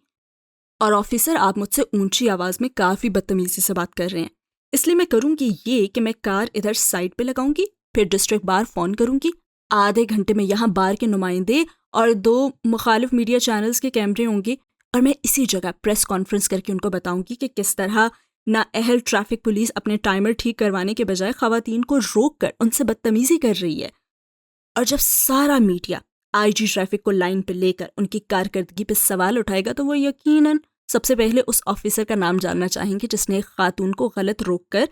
اور آفیسر آپ مجھ سے اونچی آواز میں کافی بدتمیزی سے بات کر رہے ہیں، اس لیے میں کروں گی یہ کہ میں کار ادھر سائڈ پہ لگاؤں گی، پھر ڈسٹرکٹ بار فون کروں گی، آدھے گھنٹے میں یہاں بار کے نمائندے اور 2 مخالف میڈیا چینلز کے کیمرے ہوں گے، اور میں اسی جگہ پریس کانفرنس کر کے ان کو بتاؤں گی کہ کس طرح نااہل ٹریفک پولیس اپنے ٹائمر ٹھیک کروانے کے بجائے خواتین کو روک کر ان سے بدتمیزی کر رہی ہے۔ اور جب سارا میڈیا آئی جی ٹریفک کو لائن پہ لے کر ان کی کارکردگی پہ سوال اٹھائے گا تو وہ یقیناً سب سے پہلے اس آفیسر کا نام جاننا چاہیں گے جس نے ایک خاتون کو غلط روک کر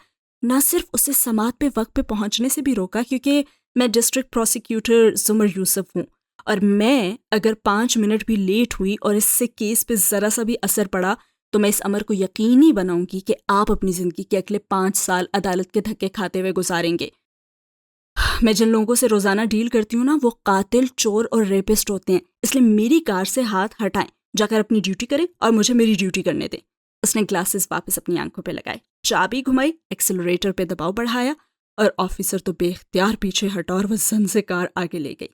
نہ صرف اسے سماعت پہ وقت پہ پہنچنے سے بھی روکا، کیونکہ میں ڈسٹرکٹ پروسیکیوٹر زمر یوسف ہوں، اور میں اگر 5 منٹ بھی لیٹ ہوئی اور اس سے کیس پہ ذرا سا بھی اثر پڑا تو میں اس امر کو یقینی بناؤں گی کہ آپ اپنی زندگی کے اگلے 5 سال عدالت کے دھکے کھاتے ہوئے گزاریں گے۔ میں جن لوگوں سے روزانہ ڈیل کرتی ہوں نا، وہ قاتل، چور اور ریپسٹ ہوتے ہیں، اس لیے میری کار سے ہاتھ ہٹائیں، جا کر اپنی ڈیوٹی کریں اور مجھے میری ڈیوٹی کرنے دیں۔ اس نے گلاسز واپس اپنی آنکھوں پہ لگائے، چابی گھمائی، ایکسلریٹر پہ دباؤ بڑھایا اور آفیسر تو بے اختیار پیچھے ہٹا اور وہ زن سے کار آگے لے گئی۔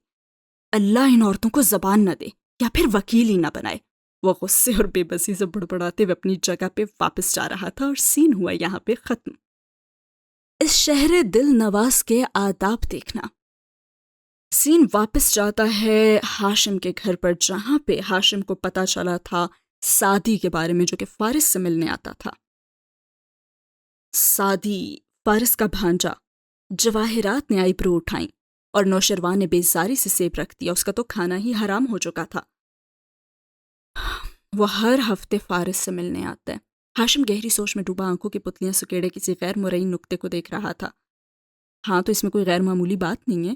اللہ ان عورتوں کو زبان نہ دے یا پھر وکیل ہی نہ بنائے، وہ غصے اور بے بسی سے بڑبڑاتے ہوئے اپنی جگہ پہ واپس جا رہا تھا، اور سین ہوا یہاں پہ ختم۔ اس شہر دل نواز کے آداب دیکھنا۔ سین واپس جاتا ہے ہاشم کے گھر پر، جہاں پہ ہاشم کو پتہ چلا تھا سعدی کے بارے میں، جو کہ فارس سے ملنے آتا تھا۔ سعدی، فارس کا بھانجا۔ جواہرات نے آئی برو اٹھائیں اور نوشروان نے بیزاری سے سیب رکھ دیا، اس کا تو کھانا ہی حرام ہو چکا تھا۔ وہ ہر ہفتے فارس سے ملنے آتا ہے۔ ہاشم گہری سوچ میں ڈوبا آنکھوں کی پتلیاں سکیڑے کسی غیر مرئی نقطے کو دیکھ رہا تھا۔ ہاں تو اس میں کوئی غیر معمولی بات نہیں ہے،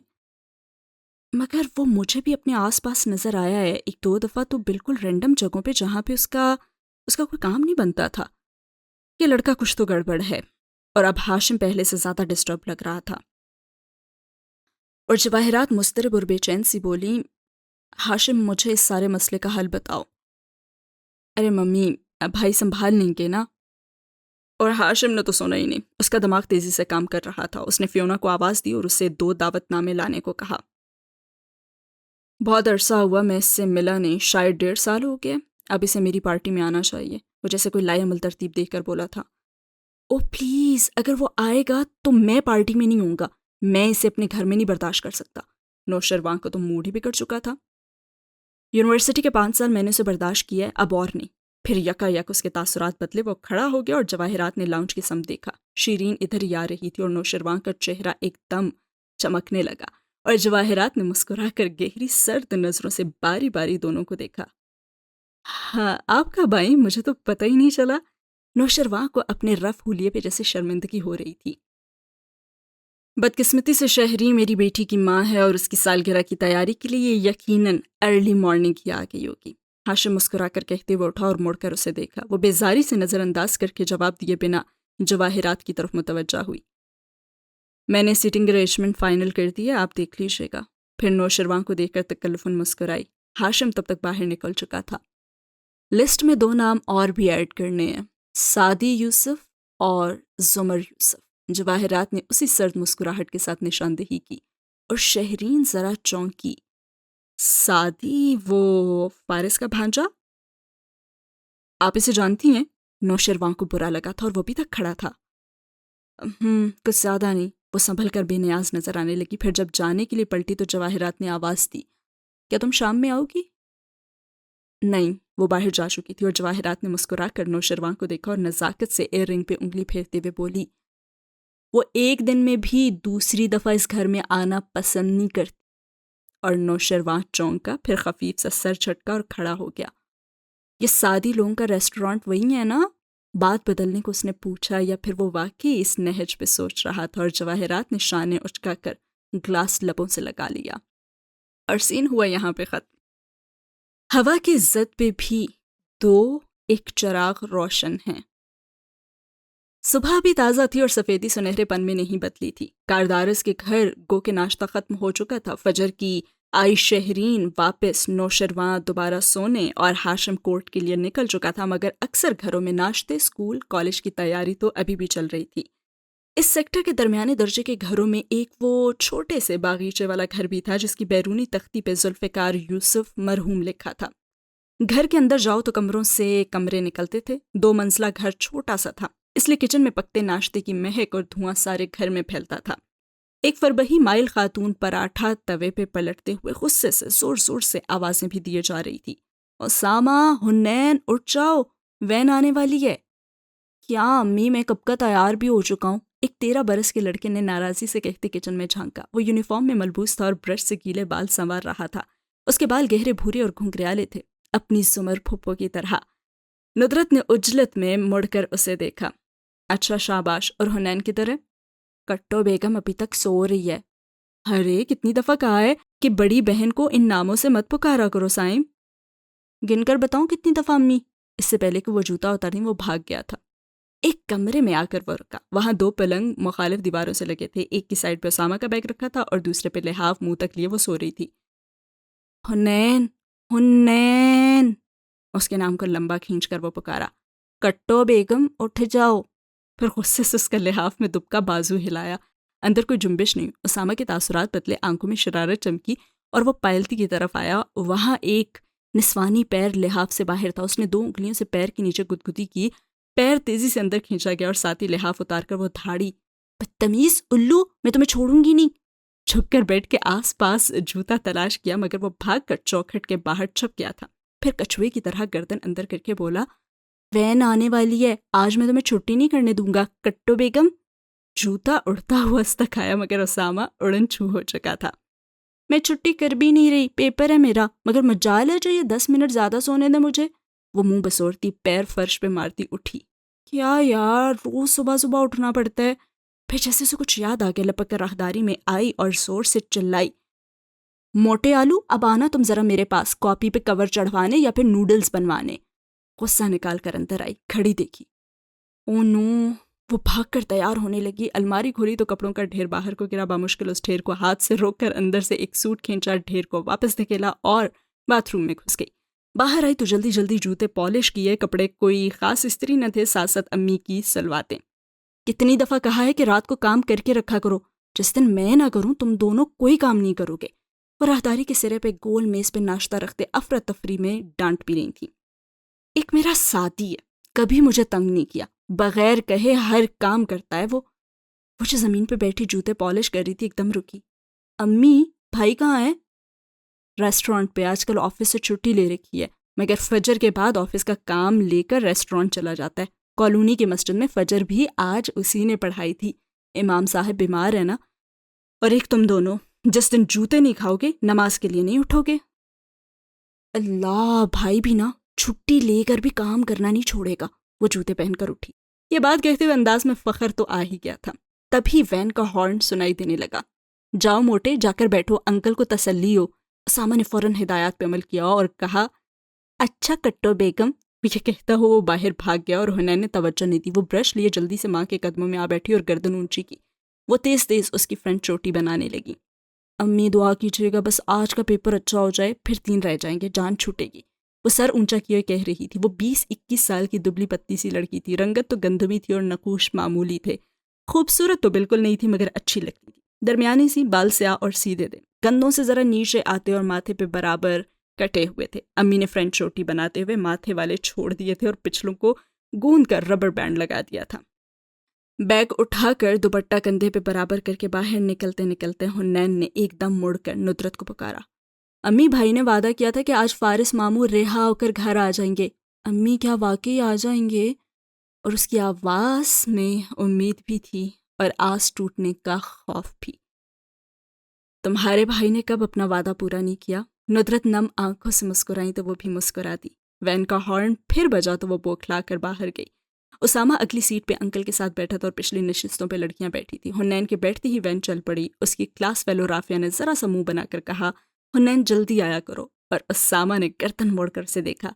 مگر وہ مجھے بھی اپنے آس پاس نظر آیا ہے 1-2 دفعہ تو بالکل رینڈم جگہوں پہ، جہاں پہ اس کا کوئی کام نہیں بنتا تھا۔ یہ لڑکا کچھ تو گڑبڑ ہے، اور اب ہاشم پہلے سے زیادہ ڈسٹرب لگ رہا تھا۔ اور جواہرات مضطرب اور بے چین سی بولی، ہاشم مجھے اس سارے مسئلے کا حل بتاؤ۔ ارے ممی، بھائی سنبھال لیں گے نا؟ اور ہاشم نے تو سنا ہی نہیں، اس کا دماغ تیزی سے کام کر رہا تھا۔ اس نے فیونا کو آواز دی اور اسے 2 دعوت نامے لانے کو کہا۔ بہت عرصہ ہوا میں اس سے ملا نہیں، شاید 1.5 سال ہو گئے۔ اب اسے میری پارٹی میں آنا چاہیے، وہ جیسے کوئی لائی عمل ترتیب دیکھ کر بولا تھا۔ او پلیز، اگر وہ آئے گا تو میں پارٹی میں نہیں ہوں گا، میں اسے اپنے گھر میں نہیں برداشت کر سکتا۔ نوشروان کو تو موڈ ہی بگڑ چکا تھا۔ یونیورسٹی کے 5 سال میں نے اسے برداشت کیا ہے، اب اور نہیں۔ پھر یکا یک اس کے تاثرات بدلے، وہ کھڑا ہو گیا اور جواہرات نے لاؤنج کی سمت دیکھا۔ شیرین ادھر ہی آ رہی تھی اور نوشروان کا چہرہ ایک دم چمکنے لگا، اور جواہرات نے مسکرا کر گہری سرد نظروں سے باری باری دونوں کو دیکھا۔ ہاں، آپ کب آئیں؟ مجھے تو پتہ ہی نہیں چلا۔ نوشروان کو اپنے رف حلیے پہ جیسے شرمندگی ہو رہی تھی۔ بدقسمتی سے شہری میری بیٹی کی ماں ہے، اور اس کی سالگرہ کی تیاری کے لیے یہ یقیناً ارلی مارننگ ہی آ گئی ہوگی۔ ہاشم مسکرا کر کہتے ہوئے اٹھا اور مڑ کر اسے دیکھا۔ وہ بیزاری سے نظر انداز کر کے جواب دیے بنا جواہرات کی طرف متوجہ ہوئی۔ میں نے سیٹنگ ارینجمنٹ فائنل کر دی ہے، آپ دیکھ لیجیے گا۔ پھر نوشروان کو دیکھ کر تکلفاً مسکرائی۔ ہاشم تب تک باہر نکل چکا تھا۔ لسٹ میں 2 نام اور بھی ایڈ کرنے ہیں، سعدی یوسف اور زمر یوسف۔ جواہرات نے اسی سرد مسکراہٹ کے ساتھ نشاندہی کی، اور شہرین ذرا چونکی۔ سعدی، وہ فارس کا بھانجا؟ آپ اسے جانتی ہیں؟ نوشروان کو برا لگا تھا اور وہ بھی تک کھڑا تھا۔ کچھ زیادہ نہیں، وہ سنبھل کر بے نیاز نظر آنے لگی۔ پھر جب جانے کے لیے پلٹی تو جواہرات نے آواز دی، کیا تم شام میں آؤ گی؟ نہیں، وہ باہر جا چکی تھی، اور جواہرات نے مسکرا کر نوشروان کو دیکھا اور نزاکت سے ایئر رنگ پہ انگلی پھیرتے ہوئے بولی، وہ ایک دن میں بھی دوسری دفعہ اس گھر میں آنا پسند نہیں کرتی۔ اور نوشروان چونکا، پھر خفیف سا سر جھٹکا اور کھڑا ہو گیا۔ یہ سعدی لوگوں کا ریسٹورانٹ وہی ہے نا؟ بات بدلنے کو اس نے پوچھا، یا پھر وہ واقعی اس نہج پہ سوچ رہا تھا؟ اور جواہرات نے شانے اچکا کر گلاس لبوں سے لگا لیا، اور سین ہوا یہاں پہ ختم۔ ہوا کی زد پہ بھی 2 ایک چراغ روشن ہیں۔ صبح بھی تازہ تھی اور سفیدی سنہرے پن میں نہیں بدلی تھی۔ کاردارس کے گھر گو کے ناشتہ ختم ہو چکا تھا۔ فجر کی آئی شہرین واپس، نوشروان دوبارہ سونے، اور ہاشم کورٹ کے لیے نکل چکا تھا، مگر اکثر گھروں میں ناشتے، اسکول، کالج کی تیاری تو ابھی بھی چل رہی تھی۔ اس سیکٹر کے درمیانے درجے کے گھروں میں ایک وہ چھوٹے سے باغیچے والا گھر بھی تھا، جس کی بیرونی تختی پہ ذوالفقار یوسف مرحوم لکھا تھا۔ گھر کے اندر جاؤ تو کمروں سے کمرے نکلتے تھے۔ 2 منزلہ گھر چھوٹا سا تھا، اس لیے کچن میں پکتے ناشتے کی مہک اور دھواں سارے گھر میں پھیلتا تھا۔ ایک فربہی مائل خاتون پراٹھا توے پہ پلٹتے ہوئے غصے سے زور زور سے آوازیں بھی دیے جا رہی تھی، اسامہ، حنین، اٹھ جاؤ، وین آنے والی ہے۔ کیا امی، میں کب کا تیار بھی ہو چکا ہوں، ایک 13 برس کے لڑکے نے ناراضی سے کہتے کچن میں جھانکا۔ وہ یونیفارم میں ملبوس تھا اور برش سے گیلے بال سنوار رہا تھا۔ اس کے بال گہرے بھورے اور گھنگریالے تھے، اپنی زمر پھپھو کی طرح۔ ندرت نے عجلت میں مڑ کر اسے دیکھا۔ اچھا شاباش، اور حنین کی طرح؟ کٹو بیگم ابھی تک سو رہی ہے۔ ارے کتنی دفعہ کہا ہے کہ بڑی بہن کو ان ناموں سے مت پکارا کرو سائم۔ گن کر بتاؤں کتنی دفعہ امی؟ اس سے پہلے کہ وہ جوتا اتاریں وہ بھاگ گیا تھا۔ ایک کمرے میں آ کر وہ رکا۔ وہاں 2 پلنگ مخالف دیواروں سے لگے تھے، ایک کی سائڈ پہ اسامہ کا بیگ رکھا تھا اور دوسرے پہ لحاف منہ تک لیے وہ سو رہی تھی۔ حنین، حنین، اس کے نام کو لمبا کھینچ کر وہ پکارا۔ کٹو بیگم اٹھ جاؤ۔ پھر غصے سے اس کا لحاف میں دبکا بازو ہلایا۔ اندر کوئی جنبش نہیں۔ اسامہ کے تاثرات بدلے، آنکھوں میں شرارت چمکی اور وہ پائلتی کی طرف آیا۔ وہاں ایک نسوانی پیر لحاف سے باہر تھا۔ اس نے 2 انگلیوں سے پیر کے نیچے گدگدی کی، پیر تیزی سے اندر کھینچا گیا اور ساتھ ہی لحاف اتار کر وہ دھاڑی۔ بدتمیز الو، میں تمہیں چھوڑوں گی نہیں۔ جھک کر بیٹھ کے آس پاس جوتا تلاش کیا مگر وہ بھاگ کر چوکھٹ کے باہر چھپ گیا تھا۔ پھر کچھوے کی طرح گردن اندر کر کے بولا، وین آنے والی ہے، آج میں تمہیں چھٹی نہیں کرنے دوں گا کٹو بیگم۔ جوتا اڑتا ہوا اس تک آیا مگر اسامہ اڑن چھو ہو چکا تھا۔ میں چھٹی کر بھی نہیں رہی، پیپر ہے میرا، مگر مجال ہے جو یہ 10 منٹ زیادہ سونے دے مجھے۔ وہ منہ بسورتی پیر فرش پہ مارتی اٹھی۔ کیا یار، روز صبح صبح اٹھنا پڑتا ہے۔ پھر جیسے اسے کچھ یاد آ گیا، لپک کر راہداری میں آئی اور زور سے چلائی، موٹے آلو اب آنا تم ذرا میرے پاس، کاپی پہ کور چڑھوانے یا پھر نوڈلز بنوانے۔ غصہ نکال کر اندر آئی، گھڑی دیکھی، او نو۔ وہ بھاگ کر تیار ہونے لگی، الماری کھولی تو کپڑوں کا ڈھیر باہر کو گرا۔ بامشکل اس ڈھیر کو ہاتھ سے روک کر اندر سے ایک سوٹ کھینچا، ڈھیر کو واپس دھکیلا اور باتھ روم میں گھس گئی۔ باہر آئی تو جلدی جلدی جوتے پالش کیے، کپڑے کوئی خاص استری نہ تھے، ساتھ ساتھ امی کی سلواتیں۔ کتنی دفعہ کہا ہے کہ رات کو کام کر کے رکھا کرو، جس دن میں نہ کروں تم دونوں کوئی کام نہیں کرو گے۔ وہ راہداری کے سرے پہ گول میز پہ ناشتہ رکھتے افراتفری میں ڈانٹ بھی رہی تھی۔ ایک میرا ساتھی ہے، کبھی مجھے تنگ نہیں کیا، بغیر کہے ہر کام کرتا ہے وہ۔ جو زمین پہ بیٹھی جوتے پالش کر رہی تھی ایک دم رکی۔ امی، بھائی کہاں ہے؟ ریسٹورانٹ پہ، آج کل آفس سے چھٹی لے رکھی ہے، مگر فجر کے بعد آفس کا کام لے کر ریسٹورانٹ چلا جاتا ہے۔ کالونی کی مسجد میں فجر بھی آج اسی نے پڑھائی تھی۔ امام صاحب بیمار ہے نا۔ اور ایک تم دونوں، جس دن جوتے نہیں کھاؤ گے نماز کے لیے نہیں اٹھو گے۔ اللہ، بھائی بھی نا چھٹی لے کر بھی کام کرنا نہیں چھوڑے گا۔ وہ جوتے پہن کر اٹھی۔ یہ بات کہتے ہوئے انداز میں فخر تو آ ہی گیا تھا، تبھی وین کا ہارن سنائی دینے لگا۔ جاؤ موٹے، جا کر بیٹھو، انکل کو تسلی ہو۔ اسامہ نے فوراً ہدایات پہ عمل کیا اور کہا، اچھا کٹو بیگم۔ یہ کہتا ہو وہ باہر بھاگ گیا اور حنین نے توجہ نہیں دی۔ وہ برش لیے جلدی سے ماں کے قدموں میں آ بیٹھی اور گردن اونچی کی۔ وہ تیز تیز اس کی فرنٹ چوٹی بنانے لگی۔ امی دعا کیجیے گا بس آج کا پیپر اچھا ہو جائے، پھر 3 رہ جائیں گے، جان چھوٹے گی۔ وہ سر اونچا کیے کہہ رہی تھی۔ وہ 20-21 سال کی دبلی پتلی سی لڑکی تھی، رنگت تو گندمی تھی اور نقوش معمولی تھے۔ خوبصورت تو بالکل نہیں تھی مگر اچھی لگتی تھی، درمیانی سی، بال سیاہ اور سیدھے تھے، کندھوں سے ذرا نیچے آتے اور ماتھے پہ برابر کٹے ہوئے تھے۔ امی نے فرنٹ چوٹی بناتے ہوئے ماتھے والے چھوڑ دیے تھے اور پچھلوں کو گوند کر ربر بینڈ لگا دیا تھا۔ بیگ اٹھا کر دوپٹہ کندھے پہ برابر کر کے باہر نکلتے نکلتے حنین نے ایک دم مڑ کر ندرت کو پکارا، امی بھائی نے وعدہ کیا تھا کہ آج فارس ماموں رہا ہو کر گھر آ جائیں گے، امی کیا واقعی آ جائیں گے؟ اور اس کی آواز میں امید بھی تھی اور آس ٹوٹنے کا خوف بھی۔ تمہارے بھائی نے کب اپنا وعدہ پورا نہیں کیا؟ ندرت نم آنکھوں سے مسکرائی تو وہ بھی مسکرا دی۔ وین کا ہارن پھر بجا تو وہ بوکھلا کر باہر گئی۔ اسامہ اگلی سیٹ پہ انکل کے ساتھ بیٹھا تھا اور پچھلی نشستوں پہ لڑکیاں بیٹھی تھی۔ حنین کے بیٹھتے ہی وین چل پڑی۔ اس کی کلاس فیلو رافیہ نے ذرا سا منہ بنا کر کہا، حنین جلدی آیا کرو، اور اسامہ نے گردن موڑ کر اسے دیکھا۔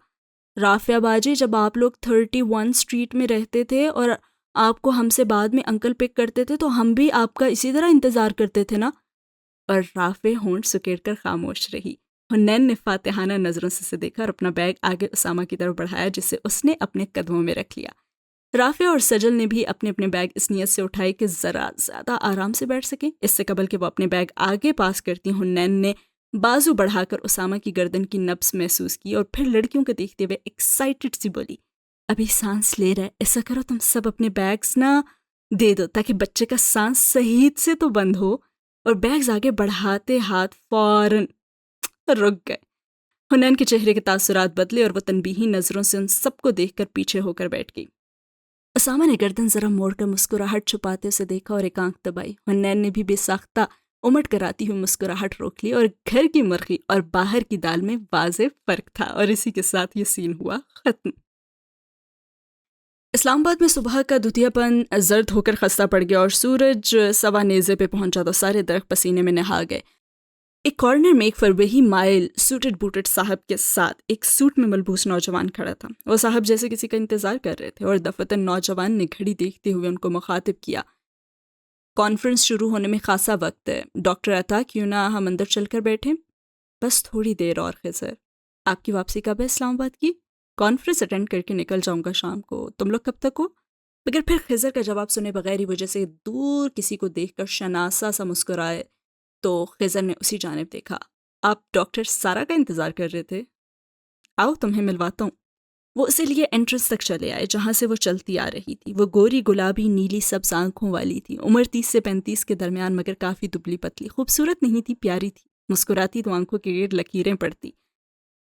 رافیہ باجی، جب آپ لوگ 31 اسٹریٹ میں رہتے تھے اور آپ کو ہم سے بعد میں انکل پک کرتے تھے تو ہم بھی آپ کا اسی طرح انتظار کرتے تھے نا؟ اور رافیہ ہونٹ سکیڑ کر خاموش رہی۔ حنین نے فاتحانہ نظروں سے دیکھا اور اپنا بیگ آگے اسامہ کی طرف بڑھایا جسے اس نے اپنے قدموں میں رکھ لیا۔ رافیہ اور سجل نے بھی اپنے اپنے بیگ اس نیت سے اٹھائے کہ ذرا زیادہ آرام سے بیٹھ سکیں۔ اس سے قبل کہ وہ اپنے بیگ آگے پاس کرتی، حنین نے بازو بڑھا کر اسامہ کی گردن کی نبض محسوس کی اور پھر لڑکیوں کو دیکھتے ہوئے ایکسائٹڈ سی بولی، ابھی سانس لے رہا ہے، ایسا کرو تم سب اپنے بیگز نہ دے دو تاکہ بچے کا سانس صحیح سے تو بند ہو۔ اور بیگز آگے بڑھاتے ہاتھ فوراً رک گئے۔ حنین کے چہرے کے تاثرات بدلے اور وہ تنبیہی نظروں سے ان سب کو دیکھ کر پیچھے ہو کر بیٹھ گئی۔ اسامہ نے گردن ذرا موڑ کر مسکراہٹ چھپاتے اسے دیکھا اور ایک آنکھ دبائی۔ حنین نے بھی بے ساختہ امٹ کر آتی ہوئی مسکراہٹ روک لی اور گھر کی مرغی اور باہر کی دال میں واضح فرق تھا، اور اسی کے ساتھ یہ سین ہوا ختم۔ اسلام آباد میں صبح کا دھتیا پن زرد ہو کر خستہ پڑ گیا اور سورج سوا نیزے پہ پہنچا تو سارے درخت پسینے میں نہا گئے۔ ایک کارنر میں ایک فروہی مائل سوٹڈ بوٹڈ صاحب کے ساتھ ایک سوٹ میں ملبوس نوجوان کھڑا تھا۔ وہ صاحب جیسے کسی کا انتظار کر رہے تھے اور دفتر نوجوان نے گھڑی دیکھتے ہوئے ان کو مخاطب کیا۔ کانفرنس شروع ہونے میں خاصا وقت ہے، ڈاکٹر عطا کیوں نہ ہم اندر چل کر بیٹھیں؟ بس تھوڑی دیر اور خضر۔ آپ کی واپسی کب ہے اسلام آباد کی؟ کانفرنس اٹینڈ کر کے نکل جاؤں گا شام کو، تم لوگ کب تک ہو؟ مگر پھر خضر کا جواب سنے بغیر ہی وہ جیسے دور کسی کو دیکھ کر شناسا سا مسکرائے تو خضر نے اسی جانب دیکھا۔ آپ ڈاکٹر سارا کا انتظار کر رہے تھے؟ آؤ تمہیں ملواتا ہوں۔ وہ اسے لیے انٹرنس تک چلے آئے جہاں سے وہ چلتی آ رہی تھی۔ وہ گوری گلابی نیلی سبز آنکھوں والی تھی، عمر 30 سے 35 کے درمیان مگر کافی دبلی پتلی، خوبصورت نہیں تھی، پیاری تھی۔ مسکراتی تو آنکھوں کے گرد لکیریں پڑتی۔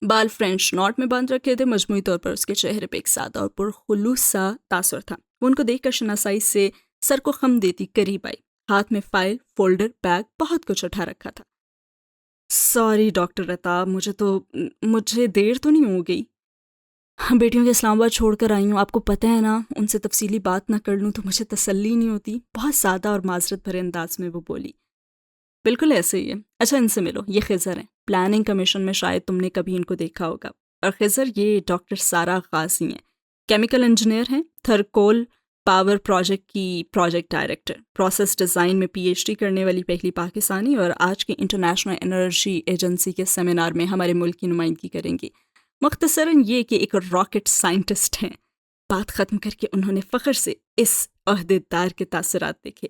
بال فرینچ ناٹ میں باندھ رکھے تھے، مجموعی طور پر اس کے چہرے پہ ایک سادہ اور پرخلوص سا تاثر تھا۔ وہ ان کو دیکھ کر شناسائی سے سر کو خم دیتی قریب آئی، ہاتھ میں فائل، فولڈر، بیگ، بہت کچھ اٹھا رکھا تھا۔ سوری ڈاکٹر عطا، مجھے دیر تو نہیں ہو گئی؟ بیٹیوں کے اسلام آباد چھوڑ کر آئی ہوں، آپ کو پتہ ہے نا، ان سے تفصیلی بات نہ کر لوں تو مجھے تسلی نہیں ہوتی۔ بہت سادہ اور معذرت بھرے انداز میں وہ بولی۔ بالکل ایسے ہی ہے۔ اچھا ان سے ملو، یہ خضر ہیں، پلاننگ کمیشن میں شاید تم نے کبھی ان کو دیکھا ہوگا۔ اور خضر یہ ڈاکٹر سارا غازی ہیں، کیمیکل انجینئر ہیں، تھرکول پاور پروجیکٹ کی پروجیکٹ ڈائریکٹر، پروسیس ڈیزائن میں پی ایچ ڈی کرنے والی پہلی پاکستانی، اور آج کی انٹرنیشنل انرجی ایجنسی کے سیمینار میں ہمارے ملک کی نمائندگی کریں گی۔ مختصراً یہ کہ ایک راکٹ سائنٹسٹ ہیں۔ بات ختم کر کے انہوں نے فخر سے اس عہدے دار کے تاثرات دیکھے۔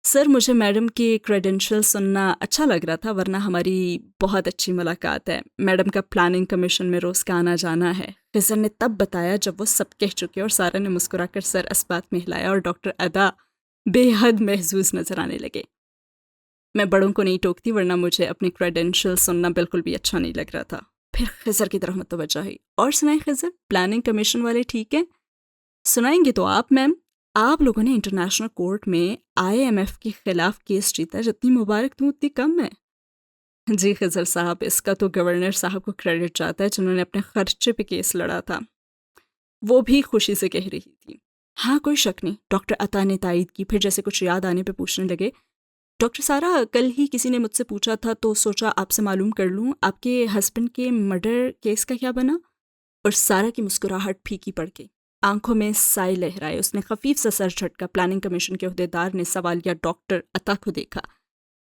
سر مجھے میڈم کے کریڈینشل سننا اچھا لگ رہا تھا، ورنہ ہماری بہت اچھی ملاقات ہے۔ میڈم کا پلاننگ کمیشن میں روز کا آنا جانا ہے۔ خضر نے تب بتایا جب وہ سب کہہ چکے اور سارا نے مسکرا کر سر اس بات میں ہلایا اور ڈاکٹر ادا بے حد محظوظ نظر آنے لگے۔ میں بڑوں کو نہیں ٹوکتی ورنہ مجھے اپنی کریڈینشل سننا بالکل بھی اچھا نہیں لگ رہا تھا۔ پھر خضر کی طرف متوجہ ہوئی۔ اور سنائیں خضر، پلاننگ کمیشن والے ٹھیک ہیں؟ سنائیں گے تو آپ میم، آپ لوگوں نے انٹرنیشنل کورٹ میں IMF کے خلاف کیس جیتا، جتنی مبارک دوں اتنی کم ہے۔ جی خضر صاحب، اس کا تو گورنر صاحب کو کریڈٹ جاتا ہے جنہوں نے اپنے خرچے پہ کیس لڑا تھا۔ وہ بھی خوشی سے کہہ رہی تھی۔ ہاں کوئی شک نہیں، ڈاکٹر عطا نے تائید کی، پھر جیسے کچھ یاد آنے پہ پوچھنے لگے۔ ڈاکٹر سارا، کل ہی کسی نے مجھ سے پوچھا تھا تو سوچا آپ سے معلوم کر لوں، آپ کے ہسبینڈ کے مرڈر کیس کا کیا بنا؟ اور سارا کی مسکراہٹ پھیکی پڑ گئی، آنکھوں میں سائے لہرائے۔ اس نے خفیف سا سر جھٹکا۔ پلاننگ کمیشن کے عہدیدار نے سوالیہ ڈاکٹر عطا کو دیکھا۔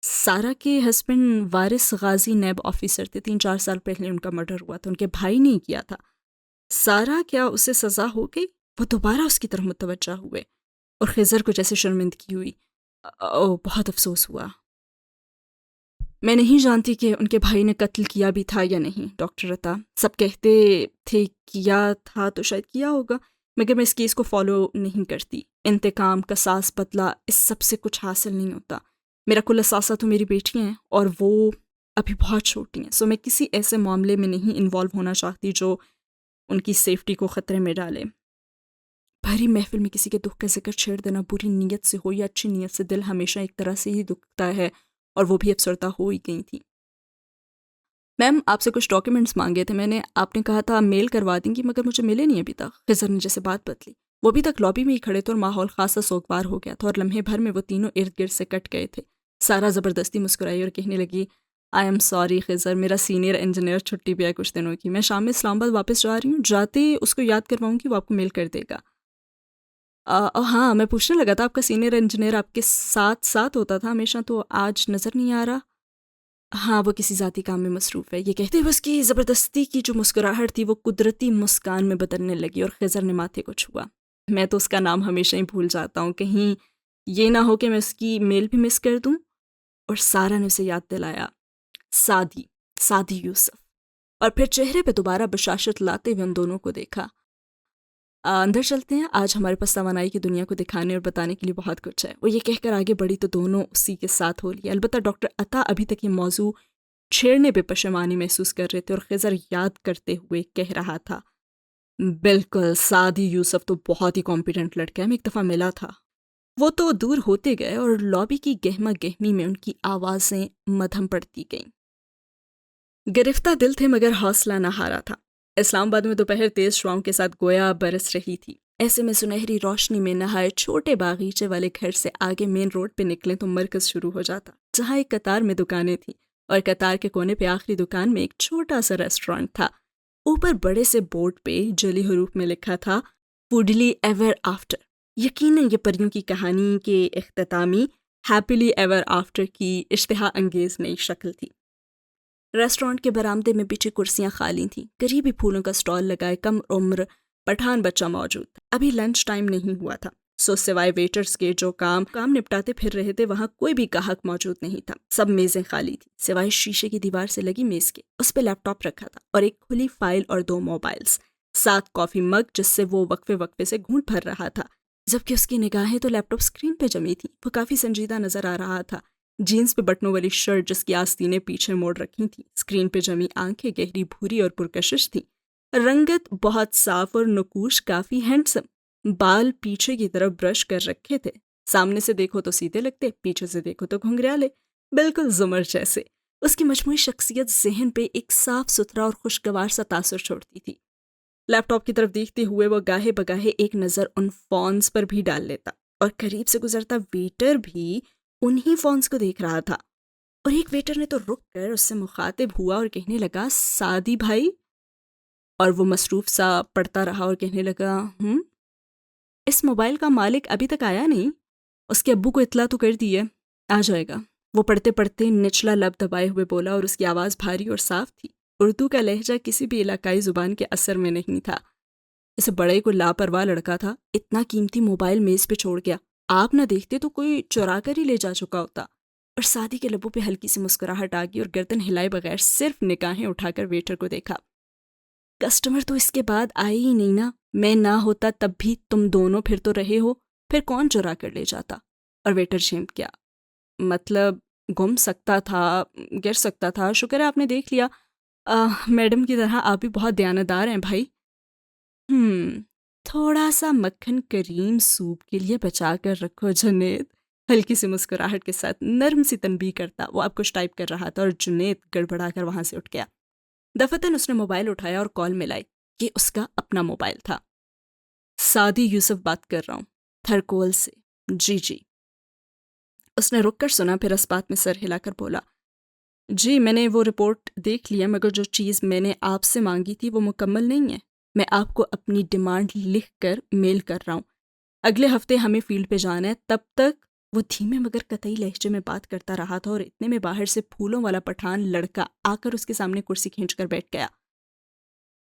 سارا کے ہسبینڈ وارث غازی نیب آفیسر تھے، 3-4 سال پہلے ان کا مرڈر ہوا تھا، ان کے بھائی نے کیا تھا۔ سارا، کیا اسے سزا ہو گئی؟ وہ دوبارہ اس کی طرف متوجہ ہوئے اور خضر کو جیسے شرمندگی ہوئی۔ بہت افسوس ہوا، میں نہیں جانتی کہ ان کے بھائی نے قتل کیا بھی تھا یا نہیں ڈاکٹر عطا، سب کہتے تھے کیا تھا تو شاید کیا ہوگا، مگر میں اس کیس کو فالو نہیں کرتی۔ انتقام، قصاص، بدلہ، اس سب سے کچھ حاصل نہیں ہوتا۔ میرا کل اثاثہ تو میری بیٹیاں ہیں اور وہ ابھی بہت چھوٹی ہیں، سو میں کسی ایسے معاملے میں نہیں انوالو ہونا چاہتی جو ان کی سیفٹی کو خطرے میں ڈالے۔ بھری محفل میں کسی کے دکھ کا ذکر چھیڑ دینا، بری نیت سے ہو یا اچھی نیت سے، دل ہمیشہ ایک طرح سے ہی دکھتا ہے، اور وہ بھی افسردہ ہو ہی گئی تھی۔ میم آپ سے کچھ ڈاکیومنٹس مانگے تھے، آپ نے کہا تھا میل کروا دیں گی، مگر مجھے ملے نہیں ابھی تک۔ خضر نے جیسے بات بدلی۔ وہ ابھی تک لابی میں ہی کھڑے تھے اور ماحول خاصا سوگوار ہو گیا تھا، اور لمحے بھر میں وہ تینوں ارد گرد سے کٹ گئے تھے۔ سارا زبردستی مسکرائی اور کہنے لگی، آئی ایم سوری خضر، میرا سینئر انجینئر چھٹی پہ ہے کچھ دنوں کی، میں شام میں اسلام آباد واپس جا رہی ہوں، جاتے اس کو یاد کرواؤں گی، وہ آپ کو میل کر دے گا۔ ہاں میں پوچھنے لگا تھا، آپ کا سینئر انجینئر آپ کے ساتھ ہوتا تھا ہمیشہ، تو آج نظر نہیں آ رہا؟ ہاں وہ کسی ذاتی کام میں مصروف ہے، یہ کہتے ہوئے اس کی زبردستی کی جو مسکراہٹ تھی وہ قدرتی مسکان میں بدلنے لگی، اور خضر نے ماتھے کو چھوا۔ میں تو اس کا نام ہمیشہ ہی بھول جاتا ہوں، کہیں یہ نہ ہو کہ میں اس کی میل بھی مس کر دوں۔ اور سارا نے اسے یاد دلایا، سادی یوسف، اور پھر چہرے پہ دوبارہ بشاشت لاتے ہوئے ان دونوں کو دیکھا۔ اندر چلتے ہیں، آج ہمارے پاس توانائی کی دنیا کو دکھانے اور بتانے کے لیے بہت کچھ ہے۔ وہ یہ کہہ کر آگے بڑھی تو دونوں اسی کے ساتھ ہو لیا۔ البتہ ڈاکٹر عطا ابھی تک یہ موضوع چھیڑنے پہ پشیمانی محسوس کر رہے تھے، اور خضر یاد کرتے ہوئے کہہ رہا تھا، بالکل، سعدی یوسف تو بہت ہی کمپیٹنٹ لڑکا ہے، میں ایک دفعہ ملا تھا۔ وہ تو دور ہوتے گئے اور لابی کی گہما گہمی میں ان کی آوازیں مدھم پڑتی گئیں۔ گرفتہ دل تھے مگر حوصلہ نہ ہارا تھا۔ اسلام آباد میں دوپہر تیز شعاؤں کے ساتھ گویا برس رہی تھی۔ ایسے میں سنہری روشنی میں نہائے چھوٹے باغیچے والے گھر سے آگے مین روڈ پہ نکلیں تو مرکز شروع ہو جاتا، جہاں ایک قطار میں دکانیں تھیں اور قطار کے کونے پہ آخری دکان میں ایک چھوٹا سا ریسٹورانٹ تھا۔ اوپر بڑے سے بورڈ پہ جلی حروف میں لکھا تھا فوڈلی ایور آفٹر۔ یقیناً یہ پریوں کی کہانی کے اختتامی ہیپیلی ایور آفٹر کی اشتہا انگیز نئی شکل تھی۔ ریسٹورانٹ کے برآمدے میں پیچھے کرسیاں خالی تھیں، قریبی پھولوں کا سٹال لگائے کم عمر پٹھان بچہ موجود تھا۔ ابھی لنچ ٹائم نہیں ہوا تھا، سو سوائے ویٹرز کے جو کام نپٹاتے پھر رہے تھے وہاں کوئی بھی گاہک موجود نہیں تھا۔ سب میزیں خالی تھیں سوائے شیشے کی دیوار سے لگی میز کے، اس پہ لیپ ٹاپ رکھا تھا اور ایک کھلی فائل اور 2 موبائلز، 7 کافی مگ جس سے وہ وقفے سے گھونٹ بھر رہا تھا، جبکہ اس کی نگاہیں تو لیپ ٹاپ اسکرین پہ جمی تھیں۔ وہ کافی سنجیدہ نظر آ رہا تھا، جینز پہ بٹنوں والی شرٹ جس کی آستینیں پیچھے موڑ رکھی تھیں، اسکرین پہ جمی آنکھیں گہری بھوری اور پرکشش تھیں، رنگت بہت صاف اور نقوش کافی ہینڈسم، بال پیچھے کی طرف برش کر رکھے تھے، سامنے سے دیکھو تو سیدھے لگتے، پیچھے سے دیکھو تو گھنگریالے، بالکل زمر جیسے۔ اس کی مجموعی شخصیت ذہن پہ ایک صاف ستھرا اور خوشگوار سا تاثر چھوڑتی تھی۔ لیپ ٹاپ کی طرف دیکھتے ہوئے وہ گاہے بگاہے ایک نظر ان فونز پر بھی ڈال لیتا اور قریب سے گزرتا ویٹر بھی انہی فونز کو دیکھ رہا تھا، اور ایک ویٹر نے تو رک کر اس سے مخاطب ہوا اور کہنے لگا سعدی بھائی، اور وہ مصروف سا پڑھتا رہا اور کہنے لگا اس موبائل کا مالک ابھی تک آیا نہیں، اس کے ابو کو اطلاع تو کر دی ہے، آ جائے گا۔ وہ پڑھتے پڑھتے نچلا لب دبائے ہوئے بولا اور اس کی آواز بھاری اور صاف تھی۔ اردو کا لہجہ کسی بھی علاقائی زبان کے اثر میں نہیں تھا۔ اسے بڑے کو لاپرواہ لڑکا تھا، اتنا قیمتی موبائل میز پہ چھوڑ گیا، آپ نہ دیکھتے تو کوئی چرا کر ہی لے جا چکا ہوتا۔ اور سعدی کے لبوں پہ ہلکی سی مسکراہٹ آ گئی اور گردن ہلائے بغیر صرف نگاہیں اٹھا کر ویٹر کو دیکھا۔ کسٹمر تو اس کے بعد آئے ہی نہیں نا، میں نہ ہوتا تب بھی تم دونوں پھر تو رہے ہو، پھر کون چرا کر لے جاتا؟ اور ویٹر چیمٹ گیا، مطلب گم سکتا تھا، گر سکتا تھا، شکر ہے آپ نے دیکھ لیا، میڈم کی طرح آپ بھی بہت دیانتدار ہیں بھائی۔ تھوڑا سا مکھن کریم سوپ کے لیے بچا کر رکھو جنید، ہلکی سی مسکراہٹ کے ساتھ نرم سی تنبیہ کرتا۔ وہ اب کچھ ٹائپ کر رہا تھا اور جنید گڑبڑا کر وہاں سے اٹھ گیا۔ دفتن اس نے موبائل اٹھایا اور کال ملائی۔ یہ اس کا اپنا موبائل تھا۔ سعدی یوسف بات کر رہا ہوں، تھرکول سے۔ جی۔ اس نے رک کر سنا، پھر اس بات میں سر ہلا کر بولا، جی میں نے وہ رپورٹ دیکھ لیا، مگر جو چیز میں نے آپ سے مانگی تھی وہ مکمل نہیں ہے۔ میں آپ کو اپنی ڈیمانڈ لکھ کر میل کر رہا ہوں۔ اگلے ہفتے ہمیں فیلڈ پہ جانا ہے، تب تک۔ وہ دھیمے مگر قطعی لہجے میں بات کرتا رہا تھا اور اتنے میں باہر سے پھولوں والا پٹھان لڑکا آ کر اس کے سامنے کرسی کھینچ کر بیٹھ گیا۔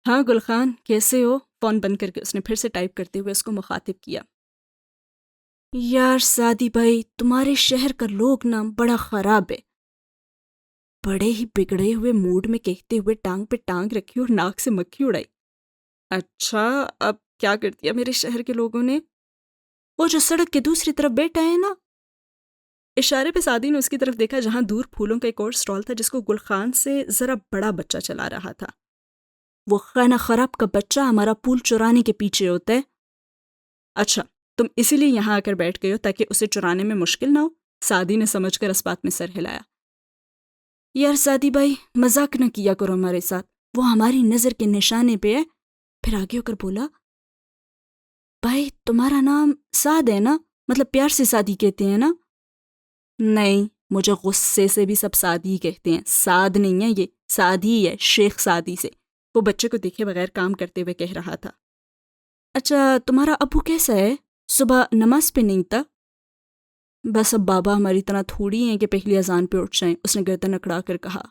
ہاں گل خان کیسے ہو؟ فون بند کر کے اس نے پھر سے ٹائپ کرتے ہوئے اس کو مخاطب کیا۔ یار سعدی بھائی، تمہارے شہر کا لوگ نا بڑا خراب ہے، بڑے ہی بگڑے ہوئے موڈ میں کہتے ہوئے ٹانگ پہ ٹانگ رکھی اور ناک سے مکھی اڑائی۔ اچھا اب کیا کر دیا میرے شہر کے لوگوں نے؟ وہ جو سڑک کے دوسری طرف بیٹھا ہے نا، اشارے پہ سعدی نے اس کی طرف دیکھا جہاں دور پھولوں کا ایک اور سٹال تھا جس کو گل خان سے ذرا بڑا بچہ چلا رہا تھا۔ وہ خانہ خراب کا بچہ ہمارا پھول چرانے کے پیچھے ہوتا ہے۔ اچھا تم اسی لیے یہاں آ کر بیٹھ گئے ہو تاکہ اسے چرانے میں مشکل نہ ہو؟ سعدی نے سمجھ کر اس بات میں سر ہلایا۔ یار سعدی بھائی مذاق نہ کیا کرو ہمارے ساتھ، وہ ہماری نظر کے نشانے پہ ہے۔ پھر آگے ہو کر بولا، بھائی تمہارا نام سعد ہے نا؟ مطلب پیار سے سعدی کہتے ہیں نا؟ نہیں، مجھے غصے سے بھی سب سعدی کہتے ہیں، سعد نہیں ہے، یہ سعدی ہے، شیخ سعدی سے۔ وہ بچے کو دیکھے بغیر کام کرتے ہوئے کہہ رہا تھا۔ اچھا تمہارا ابو کیسا ہے؟ صبح نماز پہ نہیں تھا؟ بس اب بابا ہماری طرح تھوڑی ہیں کہ پہلی اذان پہ اٹھ جائیں، اس نے گردن اکڑا کر کہا۔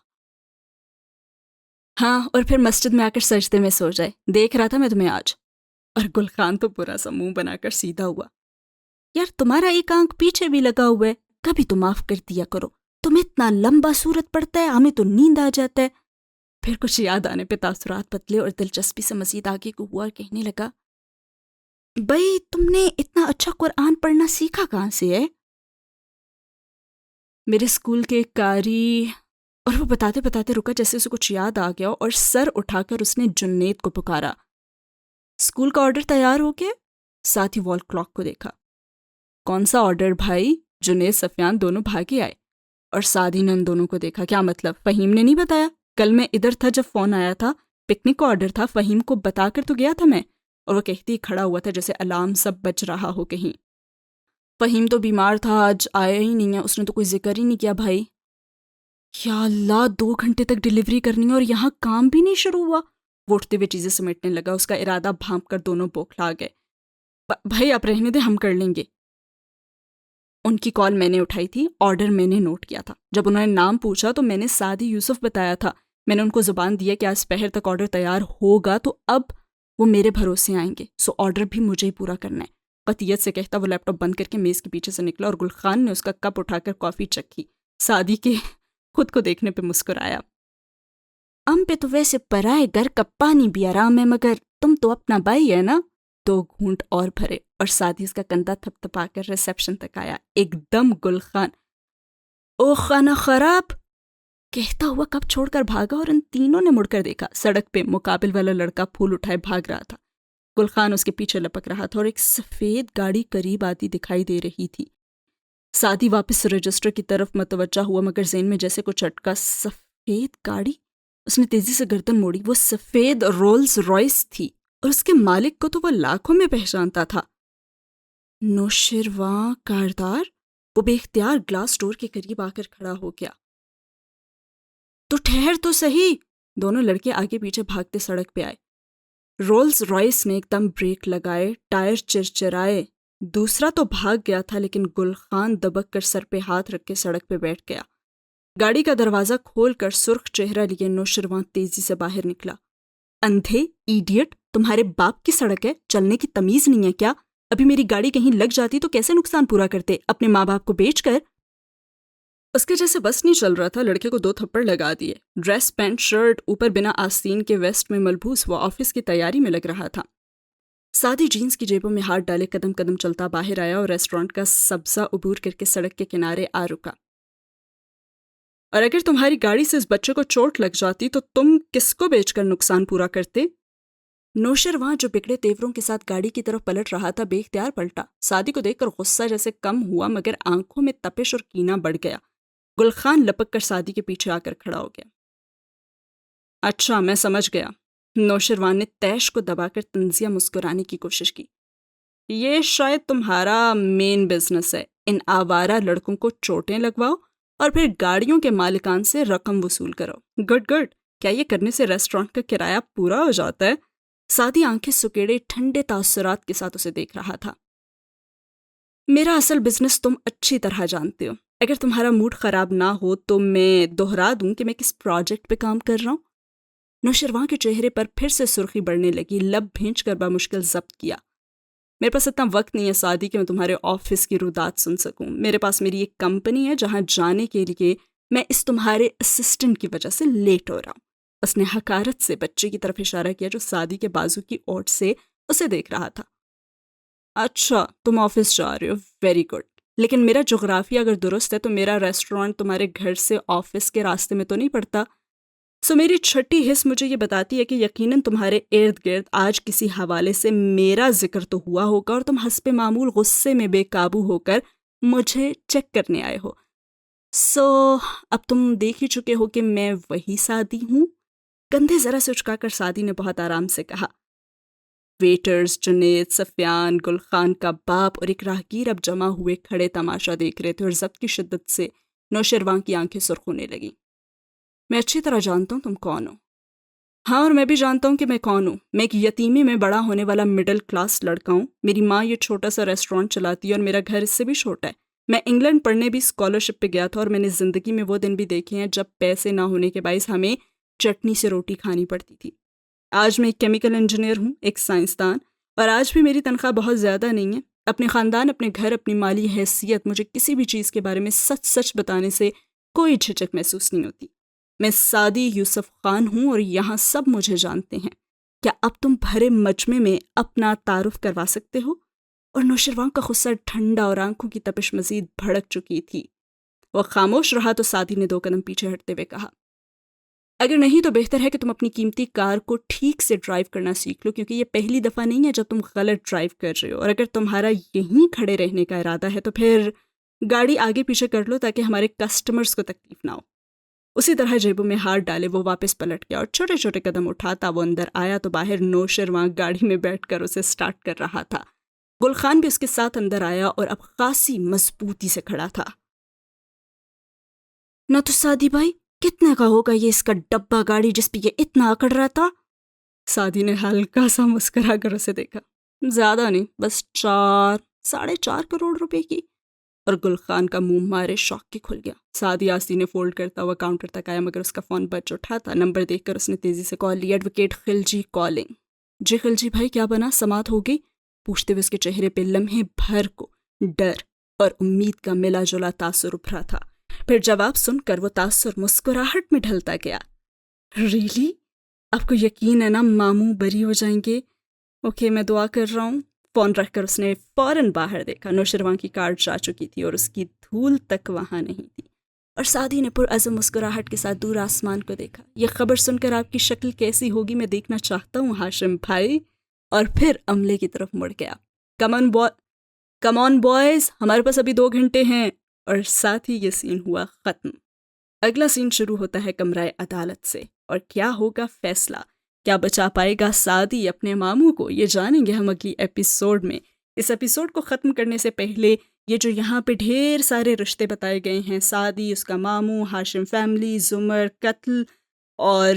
ہاں اور پھر مسجد میں آ کر سجدے میں سو جائے، دیکھ رہا تھا میں تمہیں آج۔ اور گل خان تو برا سا منہ بنا کر سیدھا ہوا۔ یار تمہارا ایک آنکھ پیچھے بھی لگا ہوا ہے، کبھی تو معاف کر دیا کرو، تم اتنا لمبا صورت پڑتا ہے ہمیں تو نیند آ جاتا ہے۔ پھر کچھ یاد آنے پہ تاثرات بدلے اور دلچسپی سے مزید آگے کو ہوا اور کہنے لگا، بھائی تم نے اتنا اچھا قرآن پڑھنا سیکھا کہاں سے ہے؟ میرے اسکول کے قاری، اور وہ بتاتے بتاتے رکا جیسے اسے کچھ یاد آ گیا اور سر اٹھا کر اس نے جنید کو پکارا۔ اسکول کا آرڈر تیار ہو گیا؟ ساتھ ہی وال کلاک کو دیکھا۔ کون سا آرڈر بھائی؟ جنید سفیان دونوں بھاگے آئے اور سعدی نے ان دونوں کو دیکھا. کیا مطلب؟ فہیم نے نہیں بتایا؟ کل میں ادھر تھا جب فون آیا تھا، پکنک کا آرڈر تھا، فہیم کو بتا کر تو گیا تھا میں. اور وہ کہتی ہی کھڑا ہوا تھا جیسے الارم سب بج رہا ہو کہیں. فہیم تو بیمار تھا، آج آیا ہی نہیں ہے، اس نے تو کوئی ذکر ہی نہیں کیا بھائی. یا اللہ، 2 گھنٹے تک ڈیلیوری کرنی ہے اور یہاں کام بھی نہیں شروع ہوا. وہ اٹھتے ہوئے چیزیں سمیٹنے لگا، اس کا ارادہ بھانپ کر دونوں بوکھلا گئے. بھائی آپ رہنے دیں، ہم کر لیں گے. ان کی کال میں نے اٹھائی تھی، آرڈر میں نے نوٹ کیا تھا. جب انہوں نے نام پوچھا تو میں نے سعدی یوسف بتایا تھا. میں نے ان کو زبان دیا کہ آج پہر تک آرڈر تیار ہوگا تو اب وہ میرے بھروسے آئیں گے، سو آرڈر بھی مجھے ہی پورا کرنا ہے. قطعیت سے کہتا وہ لیپ ٹاپ بند کر کے میز کے پیچھے سے نکلا اور گلخان نے اس کا کپ اٹھا کر کافی چکھی. سعدی کے خود کو دیکھنے پہ مسکرایا. پہ تو ویسے پرائے گھر کا پانی بھی آرام ہے، مگر تم تو اپنا بھائی ہے نا. 2 گھونٹ اور بھرے اور سعدی اس کا کندھا تھپ تھپا کر ریسیپشن تک آیا. ایک دم گلخان او خانہ خراب کہتا ہوا کپ چھوڑ کر بھاگا اور ان تینوں نے مڑ کر دیکھا. سڑک پہ مقابل والا لڑکا پھول اٹھائے بھاگ رہا تھا. گلخان اس کے پیچھے لپک رہا تھا اور ایک سفید گاڑی قریب آتی دکھائی دے رہی تھی. سعدی واپس رجسٹر کی طرف متوجہ ہوا مگر ذہن میں جیسے کچھ اٹکا. سفید گاڑی؟ اس نے تیزی سے گردن موڑی. وہ سفید رولز رائس تھی اور اس کے مالک کو تو وہ لاکھوں میں پہچانتا تھا. نوشیروان کاردار؟ وہ بے اختیار گلاس ڈور کے قریب آ کر کھڑا ہو گیا. تو ٹھہر تو صحیح. دونوں لڑکے آگے پیچھے بھاگتے سڑک پہ آئے. رولز رائس نے ایک دم بریک لگائے، ٹائر چرچرائے. دوسرا تو بھاگ گیا تھا لیکن گلخان دبک کر سر پہ ہاتھ رکھ کے سڑک پہ بیٹھ گیا. گاڑی کا دروازہ کھول کر سرخ چہرہ لیے نوشیروان تیزی سے باہر نکلا. اندھے ایڈیٹ، تمہارے باپ کی سڑک ہے، چلنے کی تمیز نہیں ہے کیا؟ ابھی میری گاڑی کہیں لگ جاتی تو کیسے نقصان پورا کرتے؟ اپنے ماں باپ کو بیچ کر؟ اس کے جیسے بس نہیں چل رہا تھا. لڑکے کو 2 تھپڑ لگا دیے. ڈریس، پینٹ، شرٹ اوپر بنا آستین کے ویسٹ میں ملبوس وہ آفس کی تیاری میں لگ رہا تھا. سعدی جینز کی جیبوں میں ہاتھ ڈالے قدم قدم چلتا باہر آیا اور ریسٹورانٹ کا سبزہ عبور کر کے سڑک کے کنارے آ رکا. اور اگر تمہاری گاڑی سے اس بچے کو چوٹ لگ جاتی تو تم کس کو بیچ کر نقصان پورا کرتے؟ نوشیروان جو بگڑے تیوروں کے ساتھ گاڑی کی طرف پلٹ رہا تھا بے اختیار پلٹا. سعدی کو دیکھ کر غصہ جیسے کم ہوا مگر آنکھوں میں تپش اور کینہ بڑھ گیا. گلخان لپک کر سعدی کے پیچھے آ کر کھڑا ہو گیا. اچھا میں سمجھ گیا. نوشیروان نے تیش کو دبا کر تنزیہ مسکرانے کی کوشش کی. یہ شاید تمہارا مین بزنس ہے، ان آوارہ لڑکوں کو چوٹیں لگواؤ اور پھر گاڑیوں کے مالکان سے رقم وصول کرو. Good good. کیا یہ کرنے سے ریسٹورانٹ کا کرایہ پورا ہو جاتا ہے؟ سعدی آنکھیں سکیڑے ٹھنڈے تاثرات کے ساتھ اسے دیکھ رہا تھا. میرا اصل بزنس تم اچھی طرح جانتے ہو. اگر تمہارا موڈ خراب نہ ہو تو میں دہرا دوں کہ میں کس پروجیکٹ پہ کام کر رہا ہوں. نوشیروان کے چہرے پر پھر سے سرخی بڑھنے لگی. لب بھینچ کر بامشکل ضبط کیا. میرے پاس اتنا وقت نہیں ہے سعدی کہ میں تمہارے آفس کی رودات سن سکوں. میرے پاس میری ایک کمپنی ہے جہاں جانے کے لیے میں اس تمہارے اسسٹنٹ کی وجہ سے لیٹ ہو رہا ہوں. اس نے حقارت سے بچے کی طرف اشارہ کیا جو سعدی کے بازو کی اوٹ سے اسے دیکھ رہا تھا. اچھا تم آفس جا رہے ہو، ویری گڈ. لیکن میرا جغرافیہ اگر درست ہے تو میرا ریسٹورانٹ تمہارے گھر سے آفس کے راستے میں تو نہیں پڑتا. سو میری چھٹی حس مجھے یہ بتاتی ہے کہ یقیناً تمہارے ارد گرد آج کسی حوالے سے میرا ذکر تو ہوا ہوگا اور تم حسب معمول غصے میں بے قابو ہو کر مجھے چیک کرنے آئے ہو. سو اب تم دیکھ ہی چکے ہو کہ میں وہی سعدی ہوں. کندھے ذرا سے اچکا کر سعدی نے بہت آرام سے کہا. ویٹرز جنید، سفیان، گلخان کا باپ اور ایک راہگیر اب جمع ہوئے کھڑے تماشا دیکھ رہے تھے اور ضبط کی شدت سے نوشیروان کی آنکھیں سرخ ہونے لگیں. میں اچھی طرح جانتا ہوں تم کون ہو. ہاں اور میں بھی جانتا ہوں کہ میں کون ہوں. میں ایک یتیمی میں بڑا ہونے والا مڈل کلاس لڑکا ہوں. میری ماں یہ چھوٹا سا ریسٹورانٹ چلاتی ہے اور میرا گھر اس سے بھی چھوٹا ہے. میں انگلینڈ پڑھنے بھی اسکالرشپ پہ گیا تھا اور میں نے زندگی میں وہ دن بھی دیکھے ہیں جب پیسے نہ ہونے کے باعث ہمیں چٹنی سے روٹی کھانی پڑتی تھی. آج میں ایک کیمیکل انجینئر ہوں، ایک سائنسدان، اور آج بھی میری تنخواہ بہت زیادہ نہیں ہے. اپنے خاندان، اپنے گھر، اپنی مالی حیثیت، مجھے کسی بھی چیز کے بارے میں سچ سچ بتانے سے کوئی جھجک محسوس نہیں ہوتی. میں سعدی یوسف خان ہوں اور یہاں سب مجھے جانتے ہیں. کیا اب تم بھرے مجمع میں اپنا تعارف کروا سکتے ہو؟ اور نوشیروان کا غصہ ٹھنڈا اور آنکھوں کی تپش مزید بھڑک چکی تھی. وہ خاموش رہا تو سعدی نے 2 قدم پیچھے ہٹتے ہوئے کہا. اگر نہیں تو بہتر ہے کہ تم اپنی قیمتی کار کو ٹھیک سے ڈرائیو کرنا سیکھ لو، کیونکہ یہ پہلی دفعہ نہیں ہے جب تم غلط ڈرائیو کر رہے ہو، اور اگر تمہارا یہیں کھڑے رہنے کا ارادہ ہے تو پھر گاڑی آگے پیچھے کر لو تاکہ ہمارے کسٹمرز کو تکلیف نہ ہو۔ اسی طرح جیبوں میں ہاتھ ڈالے وہ واپس پلٹ گیا اور چھوٹے چھوٹے قدم اٹھاتا وہ اندر آیا تو باہر نوشرواں گاڑی میں بیٹھ کر اسے سٹارٹ کر رہا تھا۔ گل خان بھی اس کے ساتھ اندر آیا اور اب خاصی مضبوطی سے کھڑا تھا۔ نہ تو سعدی بھائی، کتنے کا ہوگا یہ اس کا ڈبہ گاڑی جس پہ یہ اتنا اکڑ رہا تھا؟ سعدی نے ہلکا سا مسکرا کر اسے دیکھا۔ زیادہ نہیں، بس 4.5 کروڑ روپے کی۔ اور گل خان کا منہ مارے شوق کے کھل گیا۔ سعدی آستی نے فولڈ کرتا ہوا کاؤنٹر تک آیا مگر اس کا فون بج اٹھا تھا۔ نمبر دیکھ کر اس نے تیزی سے کال لی۔ Advocate Khilji calling. جی خلجی بھائی، کیا بنا؟ سماعت ہو گئی؟ پوچھتے ہوئے اس کے چہرے پہ لمحے بھر کو ڈر اور امید کا ملا جلا تاثر ابھرا تھا۔ پھر جواب سن کر وہ تاثر مسکراہٹ میں ڈھلتا گیا۔ ریلی؟ آپ کو یقین ہے نا ماموں بری ہو جائیں گے؟ اوکے، میں دعا کر رہا ہوں۔ فون رکھ کر اس نے فوراً باہر دیکھا۔ نوشرواں کی کار جا چکی تھی اور اس کی دھول تک وہاں نہیں تھی، اور سعدی نے پرعزم مسکراہٹ کے ساتھ دور آسمان کو دیکھا۔ یہ خبر سن کر آپ کی شکل کیسی ہوگی میں دیکھنا چاہتا ہوں ہاشم بھائی۔ اور پھر عملے کی طرف مڑ گیا۔ کم آن بوائز، ہمارے پاس ابھی 2 گھنٹے ہیں۔ اور ساتھ ہی یہ سین ہوا ختم۔ اگلا سین شروع ہوتا ہے کمرہ عدالت سے، اور کیا ہوگا فیصلہ؟ کیا بچا پائے گا سعدی اپنے ماموں کو؟ یہ جانیں گے ہم اگلی ایپیسوڈ میں۔ اس ایپیسوڈ کو ختم کرنے سے پہلے یہ جو یہاں پہ ڈھیر سارے رشتے بتائے گئے ہیں، سعدی، اس کا ماموں، ہاشم فیملی، زمر، قتل، اور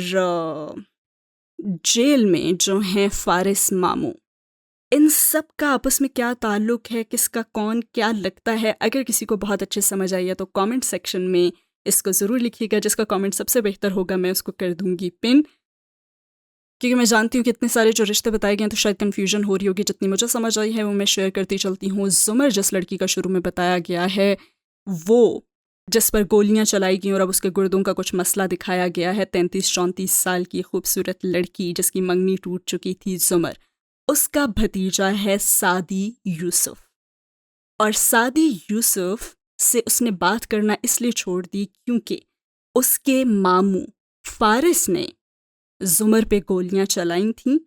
جیل میں جو ہیں فارس ماموں، ان سب کا آپس میں کیا تعلق ہے، کس کا کون کیا لگتا ہے؟ اگر کسی کو بہت اچھے سمجھ آئی ہے تو کامنٹ سیکشن میں اس کو ضرور لکھیے گا۔ جس کا کامنٹ سب سے بہتر ہوگا میں اس کو کر دوں گی پن، کیونکہ میں جانتی ہوں کہ اتنے سارے جو رشتے بتائے گئے ہیں تو شاید کنفیوژن ہو رہی ہوگی۔ جتنی مجھے سمجھ آئی ہے وہ میں شیئر کرتی چلتی ہوں۔ زمر جس لڑکی کا شروع میں بتایا گیا ہے، وہ جس پر گولیاں چلائی گئیں اور اب اس کے گردوں کا کچھ مسئلہ دکھایا گیا ہے، 33-34 سال کی خوبصورت لڑکی جس کی منگنی ٹوٹ چکی تھی، زمر، اس کا بھتیجا ہے سعدی یوسف۔ اور سعدی یوسف سے اس نے بات کرنا اس لیے چھوڑ دی کیونکہ اس کے ماموں فارس نے زمر پہ گولیاں چلائیں تھیں،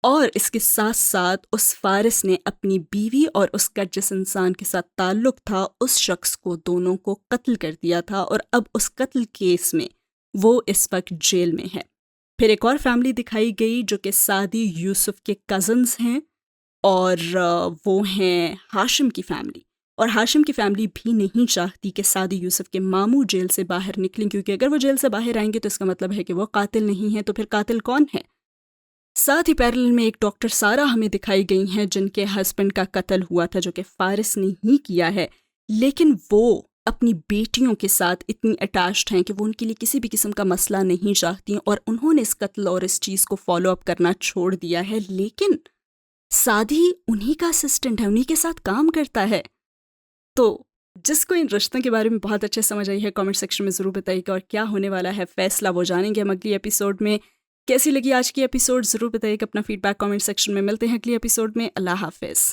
اور اس کے ساتھ ساتھ اس فارس نے اپنی بیوی اور اس کا جس انسان کے ساتھ تعلق تھا اس شخص کو، دونوں کو قتل کر دیا تھا، اور اب اس قتل کیس میں وہ اس وقت جیل میں ہے۔ پھر ایک اور فیملی دکھائی گئی جو کہ سعدی یوسف کے کزنز ہیں، اور وہ ہیں ہاشم کی فیملی۔ اور ہاشم کی فیملی بھی نہیں چاہتی کہ سعدی یوسف کے ماموں جیل سے باہر نکلیں، کیونکہ اگر وہ جیل سے باہر آئیں گے تو اس کا مطلب ہے کہ وہ قاتل نہیں ہیں، تو پھر قاتل کون ہے؟ ساتھ ہی پیرلل میں ایک ڈاکٹر سارہ ہمیں دکھائی گئی ہیں جن کے ہسبینڈ کا قتل ہوا تھا، جو کہ فارس نے ہی کیا ہے، لیکن وہ اپنی بیٹیوں کے ساتھ اتنی اٹیچڈ ہیں کہ وہ ان کے لیے کسی بھی قسم کا مسئلہ نہیں چاہتی، اور انہوں نے اس قتل اور اس چیز کو فالو اپ کرنا چھوڑ دیا ہے۔ لیکن سعدی انہی کا اسسٹنٹ ہے، انہی کے ساتھ کام کرتا ہے۔ تو جس کو ان رشتوں کے بارے میں بہت اچھے سمجھ آئی ہے کامنٹ سیکشن میں ضرور بتائیے گا، اور کیا ہونے والا ہے فیصلہ وہ جانیں گے ہم اگلی ایپیسوڈ میں۔ کیسی لگی آج کی ایپیسوڈ ضرور بتائیے گا، اپنا فیڈ بیک کامنٹ سیکشن میں۔ ملتے ہیں اگلی ایپیسوڈ میں۔ اللہ حافظ۔